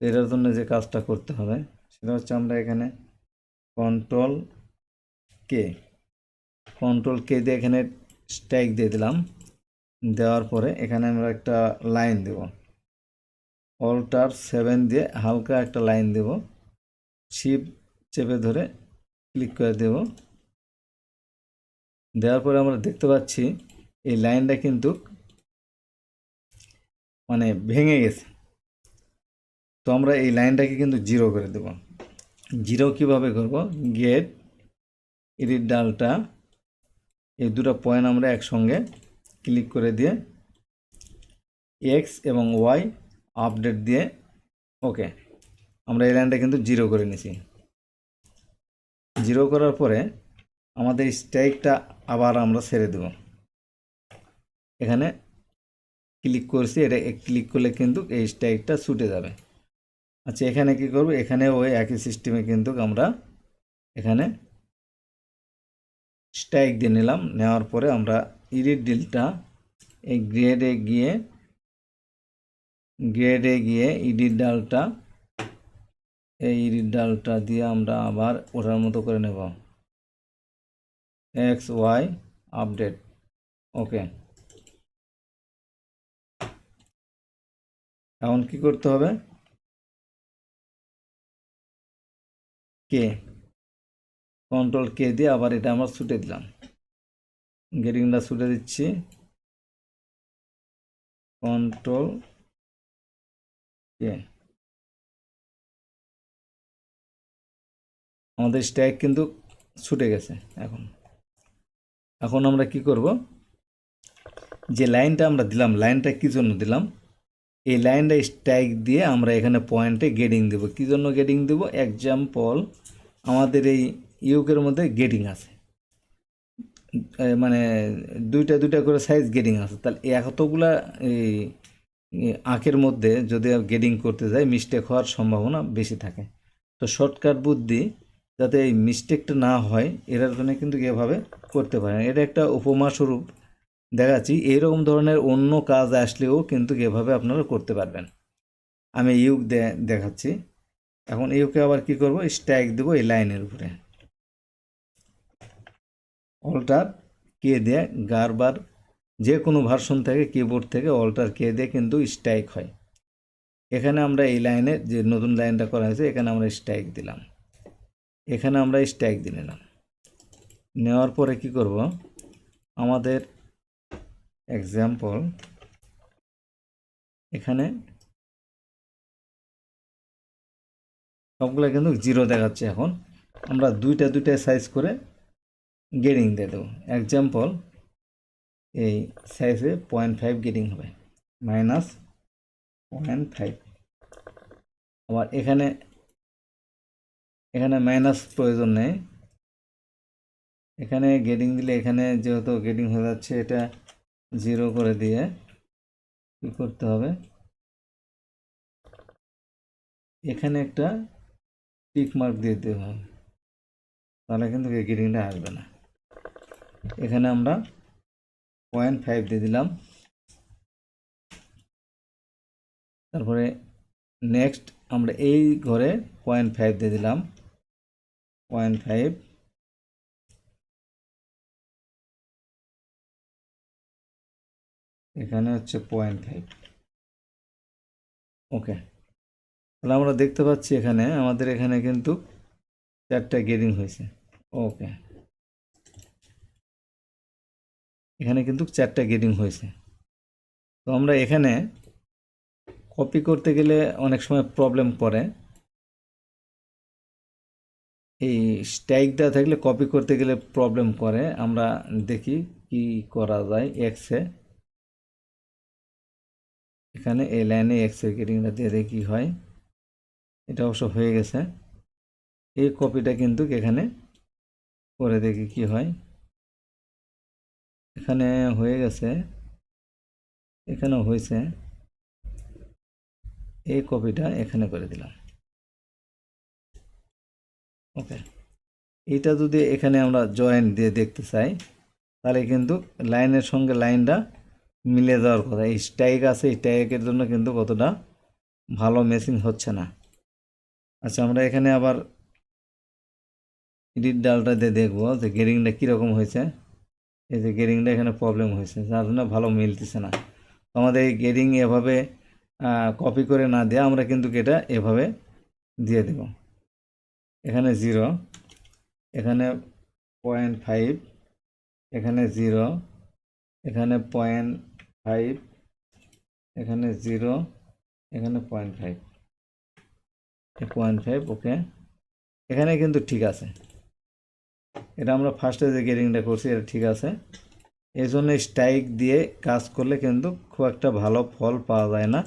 এটার জন্য যে কাজটা করতে হবে সেটা হচ্ছে, আমরা এখানে কন্ট্রোল কে দিয়ে এখানে স্ট্রাইক দিয়ে দিলাম। দেওয়ার পরে এখানে আমরা একটা লাইন দেব, অল্টার 7 দিয়ে হালকা একটা লাইন দেব। শিফট চেপে ধরে ক্লিক করে দেব। দেওয়ার পরে আমরা দেখতে পাচ্ছি এই লাইনটা কিন্তু মানে ভেঙে গেছে। তো আমরা এই লাইনটাকে কিন্তু 0 করে দেব। 0 কিভাবে করব, গেট এডিট ডালটা এই দুটো পয়েন্ট আমরা একসঙ্গে ক্লিক করে দিয়ে এক্স এবং ওয়াই আপডেট দিয়ে ওকে, আমরা এই লাইনটা কিন্তু 0 করে নিছি। 0 করার পরে আমাদের স্ট্রাইকটা আবার আমরা ছেড়ে দেব। এখানে ক্লিক করছি, এটা ক্লিক করলে কিন্তু এই স্ট্রাইকটা ছুটে যাবে। আচ্ছা, এখানে কি করব, এখানে ওই একই সিস্টেমে কিন্তু আমরা এখানে স্ট্রাইক দিয়ে নিলাম। নেওয়ার পরে আমরা এডিট ডিলটা এই গ্রেডে গিয়ে এডিট ডালটা দিয়ে আমরা আবার ওঠার মতো করে নেব, এক্স ওয়াই আপডেট। ওকে, এখন কি করতে হবে, কে কন্ট্রোল কে দিয়ে আবার এটা আমরা ছুটে দিলাম, গ্রেডিংটা ছুটে দিচ্ছি, কন্ট্রোল কে। আমাদের স্ট্যাগ কিন্তু ছুটে গেছে। এখন এখন আমরা কি করব, যে লাইনটা আমরা দিলাম, লাইনটা কী জন্য দিলাম, এই লাইনটা স্ট্যাগ দিয়ে আমরা এখানে পয়েন্টে গেডিং দেব। কী জন্য গেডিং দেব? এক্সাম্পল আমাদের এই ইউকের মধ্যে গেডিং আছে, মানে দুইটা দুইটা করে সাইজ গেডিং আছে, তাহলে এতগুলা এই আঁকের মধ্যে যদি গেডিং করতে যাই মিস্টেক হওয়ার সম্ভাবনা বেশি থাকে। তো শর্টকাট বুদ্ধি যাতে এই মিস্টেকটা না হয় এটার জন্য কিন্তু এভাবে করতে পারেন। এটা একটা উপমা স্বরূপ দেখাচ্ছি, এইরকম ধরনের অন্য কাজ আসলেও কিন্তু এভাবে আপনারা করতে পারবেন। আমি ইউক দেখাচ্ছি। এখন ইউকে আবার কি করব, স্ট্যাগ দেবো এই লাইনের উপরে, অল্টার কে দিয়ে, গারবার যে কোনো ভার্সন থেকে কিবোর্ড থেকে অল্টার কে দিয়ে কিন্তু স্ট্রাইক হয়। এখানে আমরা এই লাইনে যে নতুন লাইনটা করা হয়েছে এখানে আমরা স্ট্রাইক দিলাম, এখানে আমরা স্ট্রাইক দিয়ে নিলাম। নেওয়ার পরে কি করব, আমাদের এক্সাম্পল এখানে সবগুলো কিন্তু জিরো দেখাচ্ছে। এখন আমরা দুইটা দুইটা সাইজ করে গেডিং দিয়ে দেবো। এক্সাম্পল এই সাইজে 0.5 গেডিং হবে, -0.5। আবার এখানে এখানে মাইনাস প্রয়োজন নেই, এখানে গেডিং দিলে এখানে যেহেতু গেডিং হয়ে যাচ্ছে এটা জিরো করে দিয়ে কী করতে হবে, এখানে একটা টিক মার্ক দিয়ে দিতে হবে, তাহলে কিন্তু গেডিংটা আসবে না। এখানে আমরা 0.5 দিয়ে দিলাম। তারপরে নেক্সট আমরা এই ঘরে 0.5 দিয়ে দিলাম, 0.5। এখানে হচ্ছে 0.5। ওকে, তাহলে আমরা দেখতে পাচ্ছি এখানে আমাদের এখানে কিন্তু 4টা গেডিং হয়েছে। ওকে, এখানে কিন্তু 4টা গেডিং হয়েছে। তো আমরা এখানে কপি করতে গেলে অনেক সময় প্রবলেম করে, এই স্ট্যাগ দেওয়া থাকলে কপি করতে গেলে প্রবলেম করে। আমরা দেখি কি করা যায়। এক্সে এখানে এই লাইনে এক্সের গেডিংটা দিয়ে দেখি কি হয়। এটা অবশ্য হয়ে গেছে। এই কপিটা কিন্তু এখানে করে দেখি কি হয়। এখানে হয়ে গেছে, এখানেও হয়েছে। এই কপিটা এখানে করে দিলাম। ওকে, এটা যদি এখানে আমরা জয়েন দিয়ে দেখতে চাই তাহলে কিন্তু লাইনের সঙ্গে লাইনটা মিলে যাওয়ার কথা। এই স্ট্যাগ আছে, এই স্ট্যাগের জন্য কিন্তু কতটা ভালো ম্যাচিং হচ্ছে না। আচ্ছা, আমরা এখানে আবার এডিট ডালটা দিয়ে দেখবো যে গেরিংটা কীরকম হয়েছে। এই যে গেরিংটা এখানে প্রবলেম হয়েছে, যার জন্য ভালো মিলতেছে না। আমাদের এই গেরিং এভাবে কপি করে না দিয়ে আমরা কিন্তু এটা এভাবে দিয়ে দেব। এখানে 0, এখানে 0.5, এখানে 0, এখানে 0.5, এখানে 0, এখানে 0.5, 0.5। ওকে, এখানে কিন্তু ঠিক আছে। এটা আমরা ফার্স্টে যে গেরিংটা করছি এটা ঠিক আছে। এই জন্য স্ট্রাইক দিয়ে কাজ করলে কিন্তু খুব একটা ভালো ফল পাওয়া যায় না।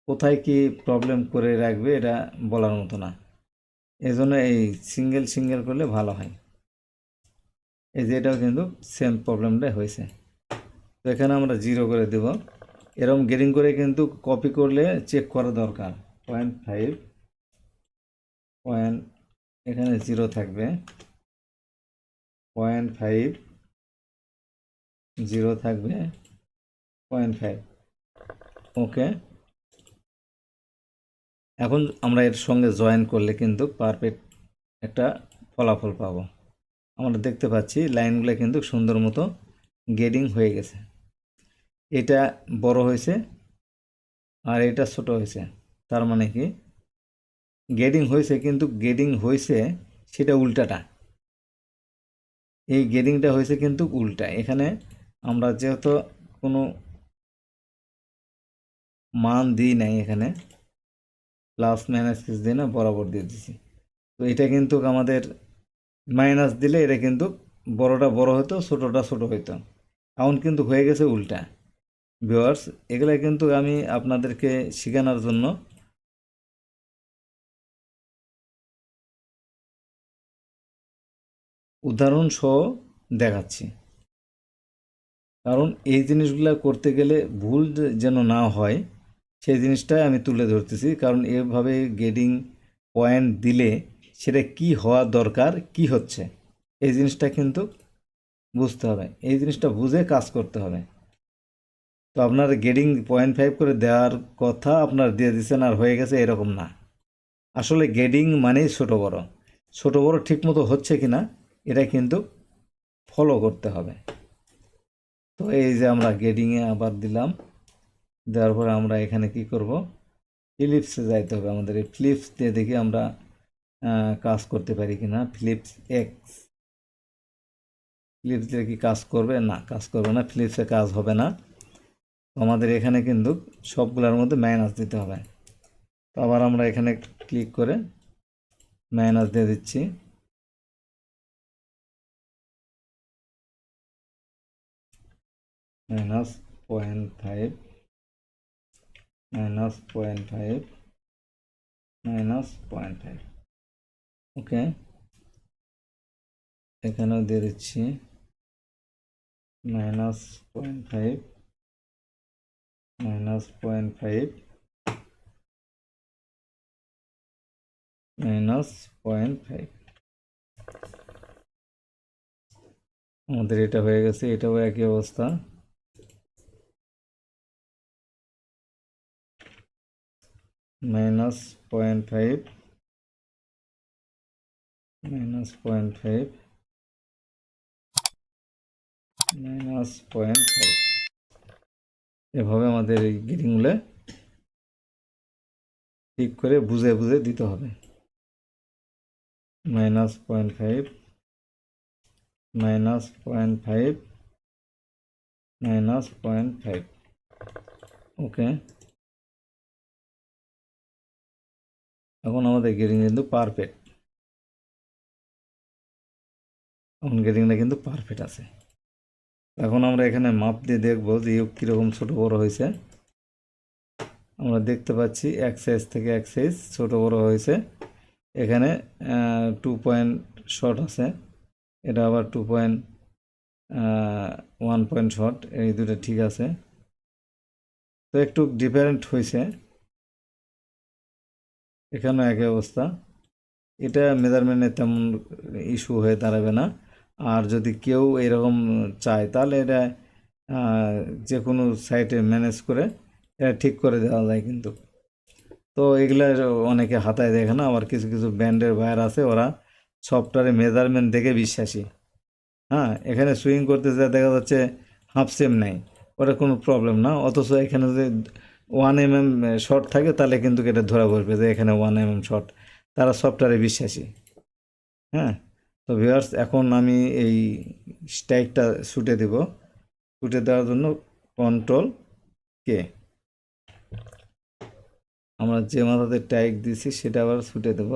কোথায় কি প্রবলেম করে রাখবে এটা বলার মতো না। এই জন্য এই সিঙ্গেল সিঙ্গেল করলে ভালো হয়। এই যে এটাও কিন্তু সেম প্রবলেমটাই হয়েছে। তো এখানে আমরা 0 করে দেব। এরকম গেরিং করে কিন্তু কপি করলে চেক করা দরকার। 0.5 পয়েন্ট, এখানে 0 থাকবে, 0.5, 0 থাকবে, 0.5। ওকে, এখন আমরা এর সঙ্গে জয়েন করলে কিন্তু পারফেক্ট একটা ফলাফল পাবো। আমরা দেখতে পাচ্ছি লাইনগুলো কিন্তু সুন্দর মতো গেডিং হয়ে গেছে। এটা বড় হয়েছে আর এটা ছোট হয়েছে। তার মানে কি গেডিং হয়েছে, কিন্তু গেডিং হয়েছে সেটা উল্টাটা। এই গেডিংটা হয়েছে কিন্তু উল্টা। এখানে আমরা যেহেতু কোনো মান দিই নাই, এখানে প্লাস মাইনাস কিছু দিই না, বরাবর দিয়ে দিছি। তো এটা কিন্তু আমাদের মাইনাস দিলে এটা কিন্তু বড়টা বড় হতো, ছোটোটা ছোট হইতো। এখন কিন্তু হয়ে গেছে উল্টা। ভিউয়ার্স, এগুলা কিন্তু আমি আপনাদেরকে শেখানোর জন্য উদাহরণ সহ দেখাচ্ছি। কারণ এই জিনিসগুলো করতে গেলে ভুল যেন না হয় সেই জিনিসটাই আমি তুলে ধরতেছি। কারণ এভাবে গেডিং পয়েন্ট দিলে সেটা কি হওয়া দরকার, কি হচ্ছে, এই জিনিসটা কিন্তু বুঝতে হবে। এই জিনিসটা বুঝে কাজ করতে হবে। তো আপনার গেডিং 0.5 করে দেওয়ার কথা আপনার দিয়ে দিচ্ছেন আর হয়ে গেছে, এরকম না। আসলে গেডিং মানেই ছোট বড়, ছোট বড় ঠিক মতো হচ্ছে কি না এটা কিন্তু ফলো করতে হবে। তো এই যে আমরা গেডিংয়ে আবার দিলাম, দেওয়ার পরে আমরা এখানে কি করব, ফিলিপসে যাইতে হবে আমাদের। এই ফিলিপস দিয়ে দেখি আমরা কাজ করতে পারি কি না। ফিলিপস এক্স, ফিলিপস দিয়ে কি কাজ করবে? না, কাজ করবে না, ফিলিপসে কাজ হবে না। তো আমাদের এখানে কিন্তু সবগুলোর মধ্যে মাইনাস দিতে হবে। তো আবার আমরা এখানে ক্লিক করে মাইনাস দিয়ে দিচ্ছি। Minus 0.5, minus 0.5, minus 0.5। ওকে, এখানেও দিয়ে দিচ্ছি মাইনাস 0.5, মাইনাস 0.5, মাইনাস 0.5। আমাদের এটা হয়ে গেছে, এটাও একই অবস্থা। Minus 0.5, minus 0.5, minus 0.5। এভাবে আমাদের এই গ্রিডিংগুলো ঠিক করে বুঝে বুঝে দিতে হবে। Minus 0.5, minus 0.5, minus 0.5। ওকে, এখন আমাদের গ্রেডিং কিন্তু পারফেক্ট। এখন গ্রেডিংটা কিন্তু পারফেক্ট আছে। এখন আমরা এখানে মাপ দিয়ে দেখব যে কীরকম ছোটো বড়ো হয়েছে। আমরা দেখতে পাচ্ছি এক সাইজ থেকে এক সাইজ ছোটো বড়ো হয়েছে। এখানে 2 পয়েন্ট শর্ট আছে, এটা আবার 2.1 পয়েন্ট শর্ট, এই দুটো ঠিক আছে। তো একটু ডিফারেন্ট হয়েছে, এখানেও একই অবস্থা। এটা মেজারমেন্টে তেমন ইস্যু হয়ে দাঁড়াবে না। আর যদি কেউ এরকম চায় তাহলে এটা যে কোনো সাইটে ম্যানেজ করে এটা ঠিক করে দেওয়া যায় কিন্তু। তো এগুলা অনেকে হাতায় দেখে না, আবার কিছু কিছু ব্র্যান্ডের বাইর আছে, ওরা সফটওয়্যারে মেজারমেন্ট দেখে বিশ্বাসী। হ্যাঁ, এখানে সুইং করতে যা দেখা যাচ্ছে হাফ সেম নেই, ওটা কোনো প্রবলেম না। অথচ এখানে যদি 1 mm শর্ট থাকে তাহলে কিন্তু এটা ধরা পড়বে যে এখানে 1 mm শর্ট, তারা সফটওয়্যারে বিশ্বাসী। হ্যাঁ, তো ভিউয়ার্স, এখন আমি এই স্ট্রাইকটা শুটে দেব। শুটে দেওয়ার জন্য কন্ট্রোল কে, আমরা যে মাথাতে ট্যাগ দিছি সেটা আবার ছুটে দেব,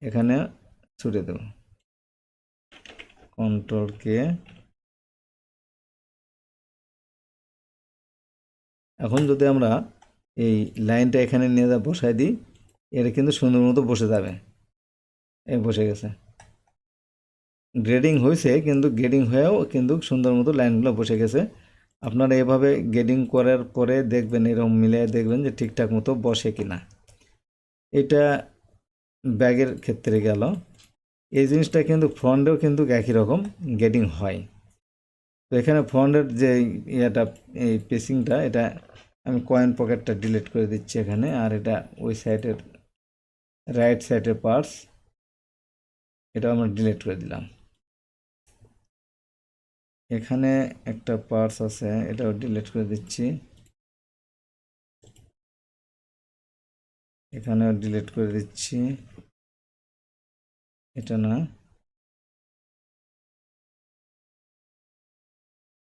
এখানে ছুটে দেব কন্ট্রোল কে। এখন যদি আমরা এই লাইনটা এখানে নিয়ে যা বসাই দিই, এটা কিন্তু সুন্দর মতো বসে যাবে। এই বসে গেছে, গ্রেডিং হয়েছে কিন্তু গ্রেডিং হয়েও কিন্তু সুন্দর মতো লাইনগুলো বসে গেছে। আপনারা এভাবে গ্রেডিং করার পরে দেখবেন, এরকম মিলিয়ে দেখবেন যে ঠিকঠাক মতো বসে কিনা। এটা ব্যাগের ক্ষেত্রে গেল। এই জিনিসটা কিন্তু ফ্রন্টেও কিন্তু একই রকম গ্রেডিং হয়। তো এখানে ফ্রন্টের যে ইয়েটা, এই পেসিংটা, এটা আমি কয়েন পকেটটা ডিলিট করে দিচ্ছি এখানে। আর এটা ওই সাইডের রাইট সাইডের পার্টস, এটা আমরা ডিলিট করে দিলাম। এখানে একটা পার্টস আছে, এটাও ডিলিট করে দিচ্ছি। এখানেও ডিলিট করে দিচ্ছি, এটা না,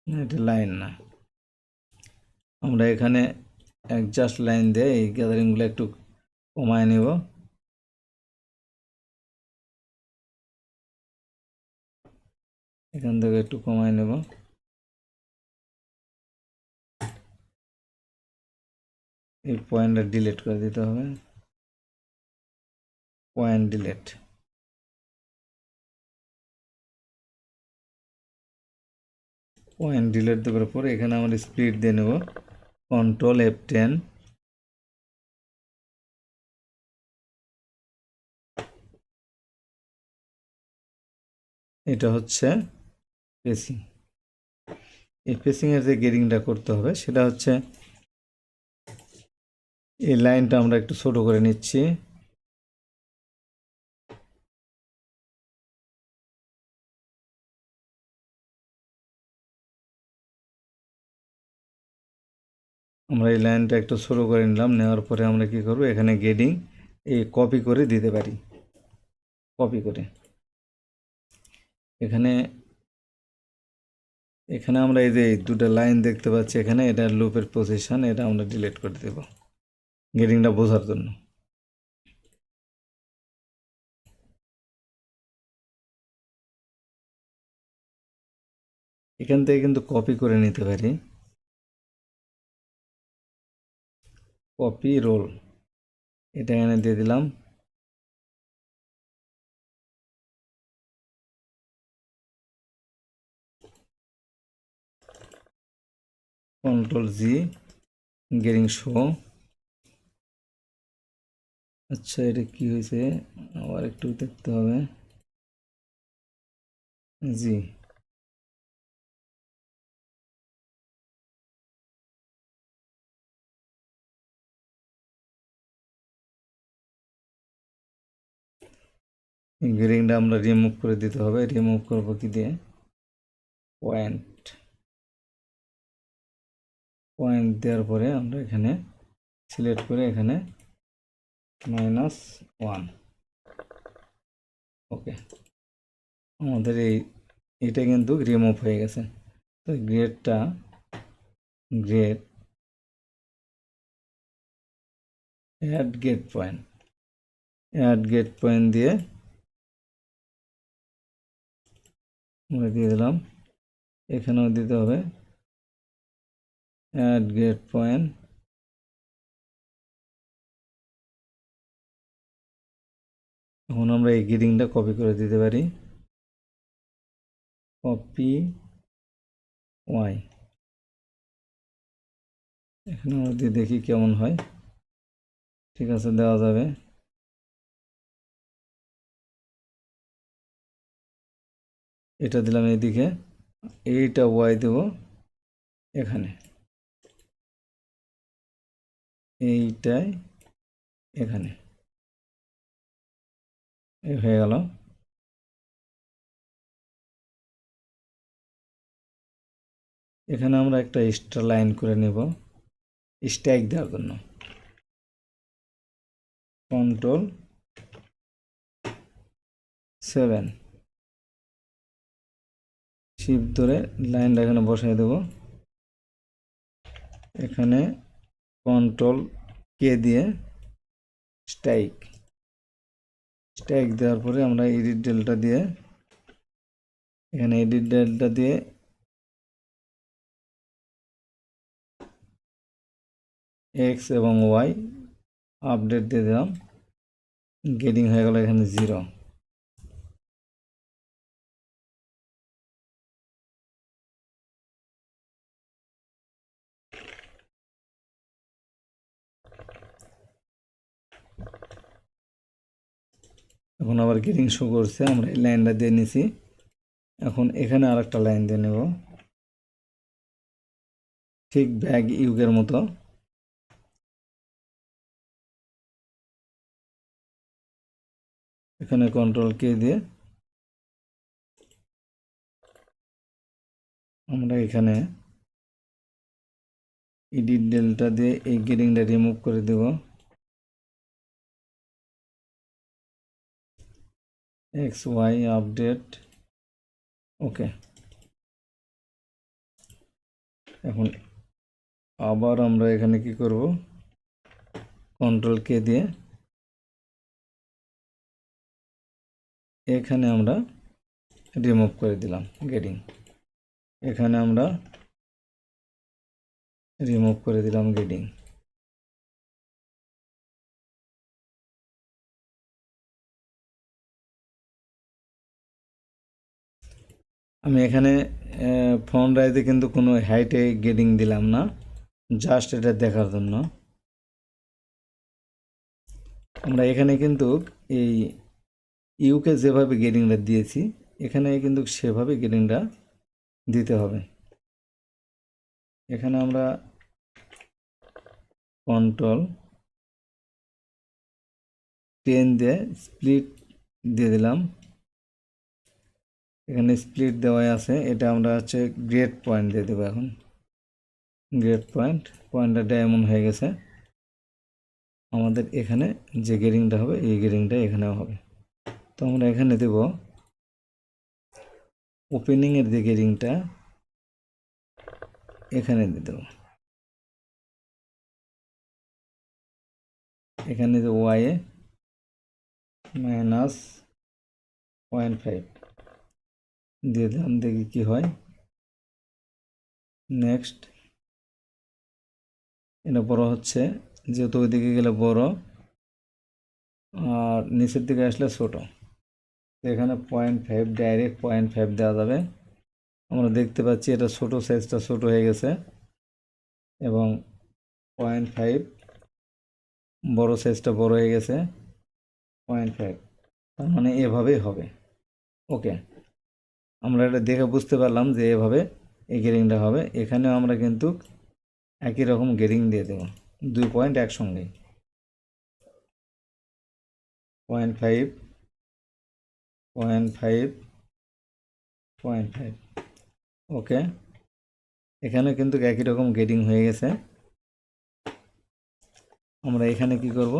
এটা লাইন না। আমরা এখানে জাস্ট লাইন দিয়ে এই গ্যাদারিংগুলো একটু কমায় নেব। এখান থেকে একটু কমায় নেব। এই পয়েন্টটা ডিলিট করে দিতে হবে, পয়েন্ট ডিলিট। পয়েন্ট ডিলিট দেওয়ার পরে এখানে আমরা স্পিড দিয়ে নেব কন্ট্রোল F10। এটা হচ্ছে পেসিং। এই পেসিংয়ের যে গেডিংটা করতে হবে সেটা হচ্ছে এই লাইনটা আমরা একটু ছোট করে নিচ্ছি। আমরা এই লাইনটা একটু ছোট করে নিলাম, নেওয়ার পরে আমরা কি করব, এখানে গেডিং এই কপি করে দিতে পারি। কপি করে এখানে এখানে আমরা এই যে দুটো লাইন দেখতে পাচ্ছি এখানে, এটা লুপের পজিশন, এটা আমরা ডিলিট করে দেব গেডিংটা বোঝার জন্য। এখান থেকে কিন্তু কপি করে নিতে পারি, কপি রোল, এটা এখানে দিয়ে দিলাম। কন্ট্রোল জি, গেডিং শো। আচ্ছা, এটা কি হয়েছে আবার একটু দেখতে হবে। জি, গেডিংটা আমরা রিমুভ করে দিতে হবে। রিমুভ করবো কি দিয়ে, পয়েন্ট। পয়েন্ট দেওয়ার পরে আমরা এখানে সিলেক্ট করে এখানে -1। ওকে, আমাদের এইটা কিন্তু রিমুভ হয়ে গেছে। তো গ্রেডটা grade add gate point, add gate point দিয়ে আমরা দিয়ে দিলাম। এখানেও দিতে হবে অ্যাড গেট পয়েন্ট। এখন আমরা এই গেডিংটা কপি করে দিতে পারি, কপি ওয়াই। এখানে আমরা দিয়ে দেখি কেমন হয়। ঠিক আছে, দেওয়া যাবে। এটা দিলাম এইদিকে, এইটা ওয়াই দেব এখানে, এইটাই এখানে, এই হয়ে গেল। এখানে আমরা একটা এক্সট্রা লাইন করে নেব স্ট্যাক দেওয়ার জন্য। কন্ট্রোল 7, শিফট ধরে লাইনটা এখানে বসাই দেব। এখানে কন্ট্রোল কে দিয়ে স্ট্যাক, স্ট্যাক দেওয়ার পরে আমরা এডিট ডেলটা দিয়ে, এখানে এডিট ডেলটা দিয়ে এক্স এবং ওয়াই আপডেট দিয়ে দিলাম। গেডিং হয়ে গেল এখানে 0। এখন আবার গেডিং শো করছে, আমরা এই লাইনটা দিয়ে নিছি। এখন এখানে আর একটা লাইন দিয়ে নেব, ঠিক ব্যাগ ইউকের মতো। এখানে কন্ট্রোল কে দিয়ে আমরা এখানে এডিট ডেলটা দিয়ে এই গেডিংটা রিমুভ করে দেব। এক্স ওয়াই আপডেট, ওকে। এখন আবার আমরা এখানে কি করব, কন্ট্রোল কে দিয়ে এখানে আমরা রিমুভ করে দিলাম গেডিং। এখানে আমরা রিমুভ করে দিলাম গেডিং। আমি এখানে ফ্রন্ট রাইতে কিন্তু কোনো হাইটে গেডিং দিলাম না, জাস্ট এটা দেখার জন্য। আমরা এখানে কিন্তু এই ইউকে যেভাবে গেডিংটা দিয়েছি এখানে কিন্তু সেভাবে গেডিংটা দিতে হবে। এখানে আমরা কন্ট্রোল 10 দিয়ে স্প্লিট দিয়ে দিলাম। এখানে স্প্লিট দেওয়াই আছে, এটা আমরা হচ্ছে গ্রেড পয়েন্ট দিয়ে দেবো। এখন গ্রেড পয়েন্টটা ডায়মন্ড হয়ে গেছে। আমাদের এখানে যে গেডিংটা হবে এই গেডিংটা এখানেও হবে। তো আমরা এখানে দেব ওপেনিংয়ের যে গেডিংটা এখানে দিয়ে দেবো। এখানে যে ওয়াইয়ে -0.5 দিয়ে দিলাম, দেখি কি হয়। নেক্সট, এটা বড় হচ্ছে, যেহেতু ওইদিকে গেলে বড় আর নিচের দিকে আসলে ছোট। এখানে 0.5 ডাইরেক্ট 0.5 দেওয়া যাবে। আমরা দেখতে পাচ্ছি এটা ছোট, সাইজটা ছোট হয়ে গেছে এবং 0.5 বড় সাইজটা বড় হয়ে গেছে 0.5, তার মানে এভাবেই হবে। ওকে, আমরা এটা দেখে বুঝতে পারলাম যে এভাবে এই গেডিংটা হবে। এখানেও আমরা কিন্তু একই রকম গেডিং দিয়ে দেব, 2 পয়েন্ট একসঙ্গে 0.5 0.5 0.5। ওকে, এখানে কিন্তু একই রকম গেডিং হয়ে গেছে। আমরা এখানে কি করব,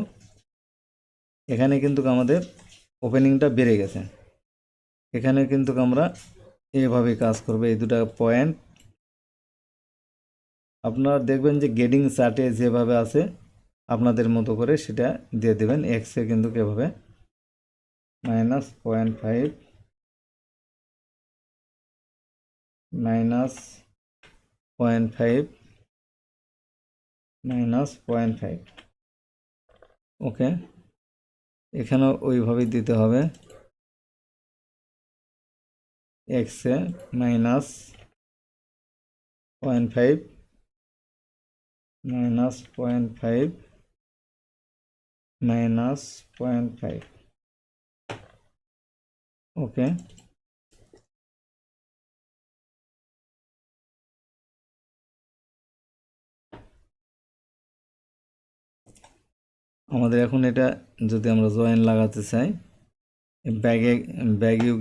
এখানে কিন্তু আমাদের ওপেনিংটা বেড়ে গেছে। এখানে কিন্তু আমরা এভাবে কাজ করব, এই দুটো পয়েন্ট আপনারা দেখবেন যে গেডিং চার্টে যেভাবে আছে আপনাদের মতো করে সেটা দিয়ে দেবেন। এক্সে কিন্তু এভাবে -0.5 -0.5 -0.5। ওকে, এখানেও ওইভাবেই দিতে হবে। এক্সে -0.5 -0.5 -0.5। ওকে, আমাদের এখন এটা যদি আমরা জয়েন লাগাতে চাই, ব্যাগিউক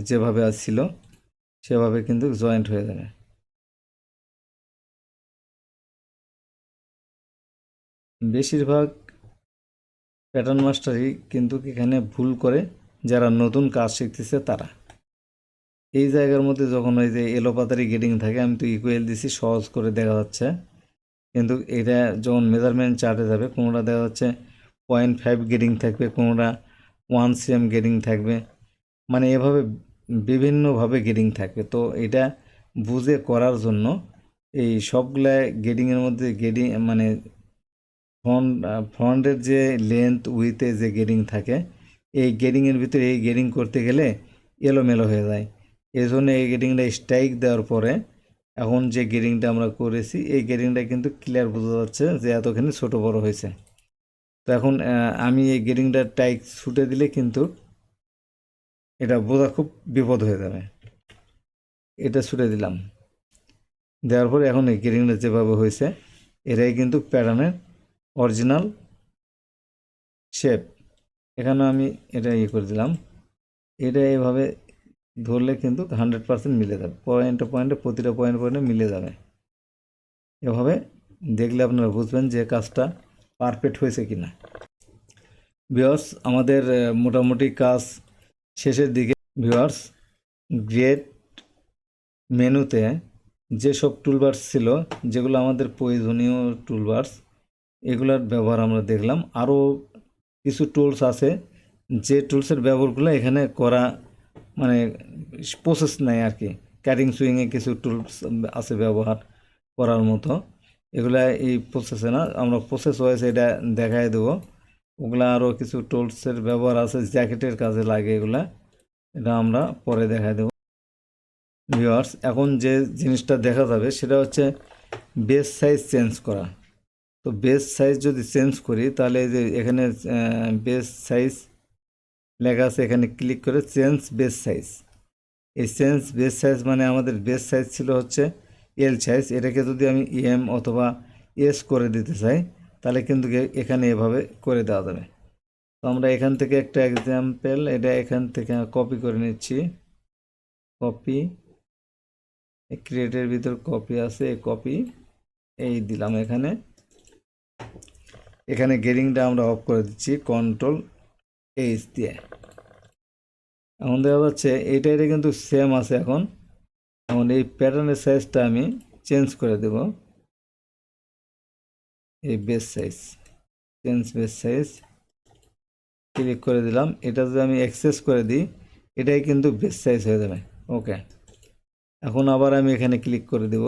যেভাবে আসছিল সেভাবে কিন্তু জয়েন্ট হয়ে যাবে। বেশিরভাগ প্যাটার্ন মাস্টারই কিন্তু এখানে ভুল করে, যারা নতুন কাজ শিখতেছে তারা। এই জায়গার মধ্যে যখন ওই যে এলোপাতারি গেডিং থাকে, আমি তো ইকুয়াল দিছি সহজ করে দেখা যাচ্ছে, কিন্তু এটা যখন মেজারমেন্ট চার্টে যাবে কোনোটা দেখা যাচ্ছে 0.5 গেডিং থাকবে, কোনোটা 1 cm গেডিং থাকবে, মানে এভাবে বিভিন্নভাবে গেডিং থাকবে। তো এটা বুঝে করার জন্য এই সবগুলা গেডিংয়ের মধ্যে গেডিং মানে ফ্রন্টের যে লেন্থ উইথে যে গেডিং থাকে, এই গেডিংয়ের ভিতরে এই গেডিং করতে গেলে এলোমেলো হয়ে যায়। এই জন্য এই গেডিংটা স্ট্রাইক দেওয়ার পরে এখন যে গেডিংটা আমরা করেছি এই গেডিংটা কিন্তু ক্লিয়ার বোঝা যাচ্ছে যে এতখানি ছোট বড় হয়েছে। তো এখন আমি এই গেডিংটা টাইক ছুটে দিলে কিন্তু এটা বোঝা খুব বিপদ হয়ে যাবে। এটা ছুটে দিলাম, দেওয়ার পরে এখন এই গেডিংটা যেভাবে হয়েছে এটাই কিন্তু প্যাটার্নের অরিজিনাল শেপ। এখানে আমি এটা করে দিলাম, এটা এইভাবে ধরলে কিন্তু 100% মিলে যাবে, পয়েন্টে প্রতিটা পয়েন্টে মিলে যাবে। এভাবে দেখলে আপনারা বুঝবেন যে কাজটা পারফেক্ট হয়েছে কিনা। ভিউয়ার্স, আমাদের মোটামুটি কাজ শেষের দিকে। ভিউয়ার্স, গ্রেড মেনুতে যেসব টুলবার্স ছিল, যেগুলো আমাদের প্রয়োজনীয় টুলবার্স, এগুলার ব্যবহার আমরা দেখলাম। আরও কিছু টুলস আছে যে টুলসের ব্যবহারগুলো এখানে করা মানে প্রসেস নাই আর কি। কাটিং সুইংয়ে কিছু টুলস আছে ব্যবহার করার মতো, এগুলা এই প্রসেসে না, আমরা প্রসেস ওয়াইজ এটা দেখাই দেবো। ওগুলা আরও কিছু টুলসের ব্যবহার আছে, জ্যাকেটের কাজে লাগে এগুলা, এটা আমরা পরে দেখাই দেবো। ভিউয়ার্স, এখন যে জিনিসটা দেখা যাবে সেটা হচ্ছে বেস সাইজ চেঞ্জ করা। তো বেস সাইজ যদি চেঞ্জ করি তাহলে এই যে এখানে বেস সাইজ লেখা আছে, এখানে ক্লিক করে চেঞ্জ বেস সাইজ। এই চেঞ্জ বেস সাইজ মানে আমাদের বেস সাইজ ছিল হচ্ছে এল সাইজ, এটাকে যদি আমি এম অথবা এস করে দিতে চাই তাহলে কিন্তু এখানে এভাবে করে দেওয়া যাবে। তো আমরা এখান থেকে একটা এক্সাম্পল, এটা এখান থেকে কপি করে নিচ্ছি। কপি, ক্রিয়েটের ভিতর কপি আছে, এই কপি এই দিলাম এখানে। এখানে গেরিংটা আমরা অফ করে দিচ্ছি কন্ট্রোল এইচ দিয়ে। এখন দেখা যাচ্ছে এটা কিন্তু সেম আছে। এখন এই প্যাটার্নের সাইজটা আমি চেঞ্জ করে দেব। এই base size, change base size click করে দিলাম। এটা যদি আমি অ্যাক্সেস করে দিই এটাই কিন্তু বেস সাইজ হয়ে যাবে। ওকে, এখন আবার আমি এখানে ক্লিক করে দেব,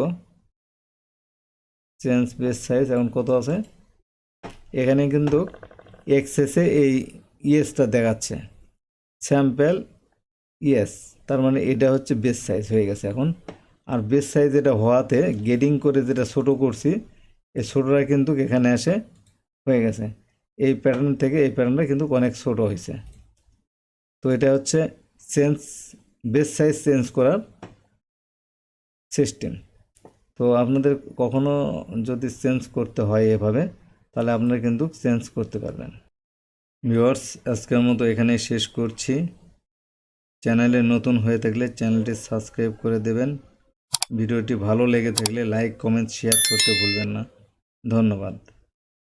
চেঞ্জ বেস সাইজ এখন কত আছে, এখানে কিন্তু এক্সেসে এই ইয়েসটা দেখাচ্ছে, স্যাম্পল ইয়েস, তার মানে এটা হচ্ছে বেস সাইজ হয়ে গেছে এখন। আর বেস সাইজ এটা হওয়াতে গেডিং করে যেটা ছোটো করছি এই ছোটোটা কিন্তু এখানে এসে হয়ে গেছে। এই প্যাটার্ন থেকে এই প্যাটার্নটা কিন্তু অনেক ছোটো হয়েছে। তো এটা হচ্ছে চেঞ্জ বেস সাইজ চেঞ্জ করার সিস্টেম। তো আপনাদের কখনো যদি চেঞ্জ করতে হয় এভাবে তাহলে আপনারা কিন্তু চেঞ্জ করতে পারবেন। ভিউয়ার্স, আজকের মতো এখানেই শেষ করছি। চ্যানেলে নতুন হয়ে থাকলে চ্যানেলটি সাবস্ক্রাইব করে দেবেন। ভিডিওটি ভালো লেগে থাকলে লাইক কমেন্ট শেয়ার করতে ভুলবেন না। ধন্যবাদ।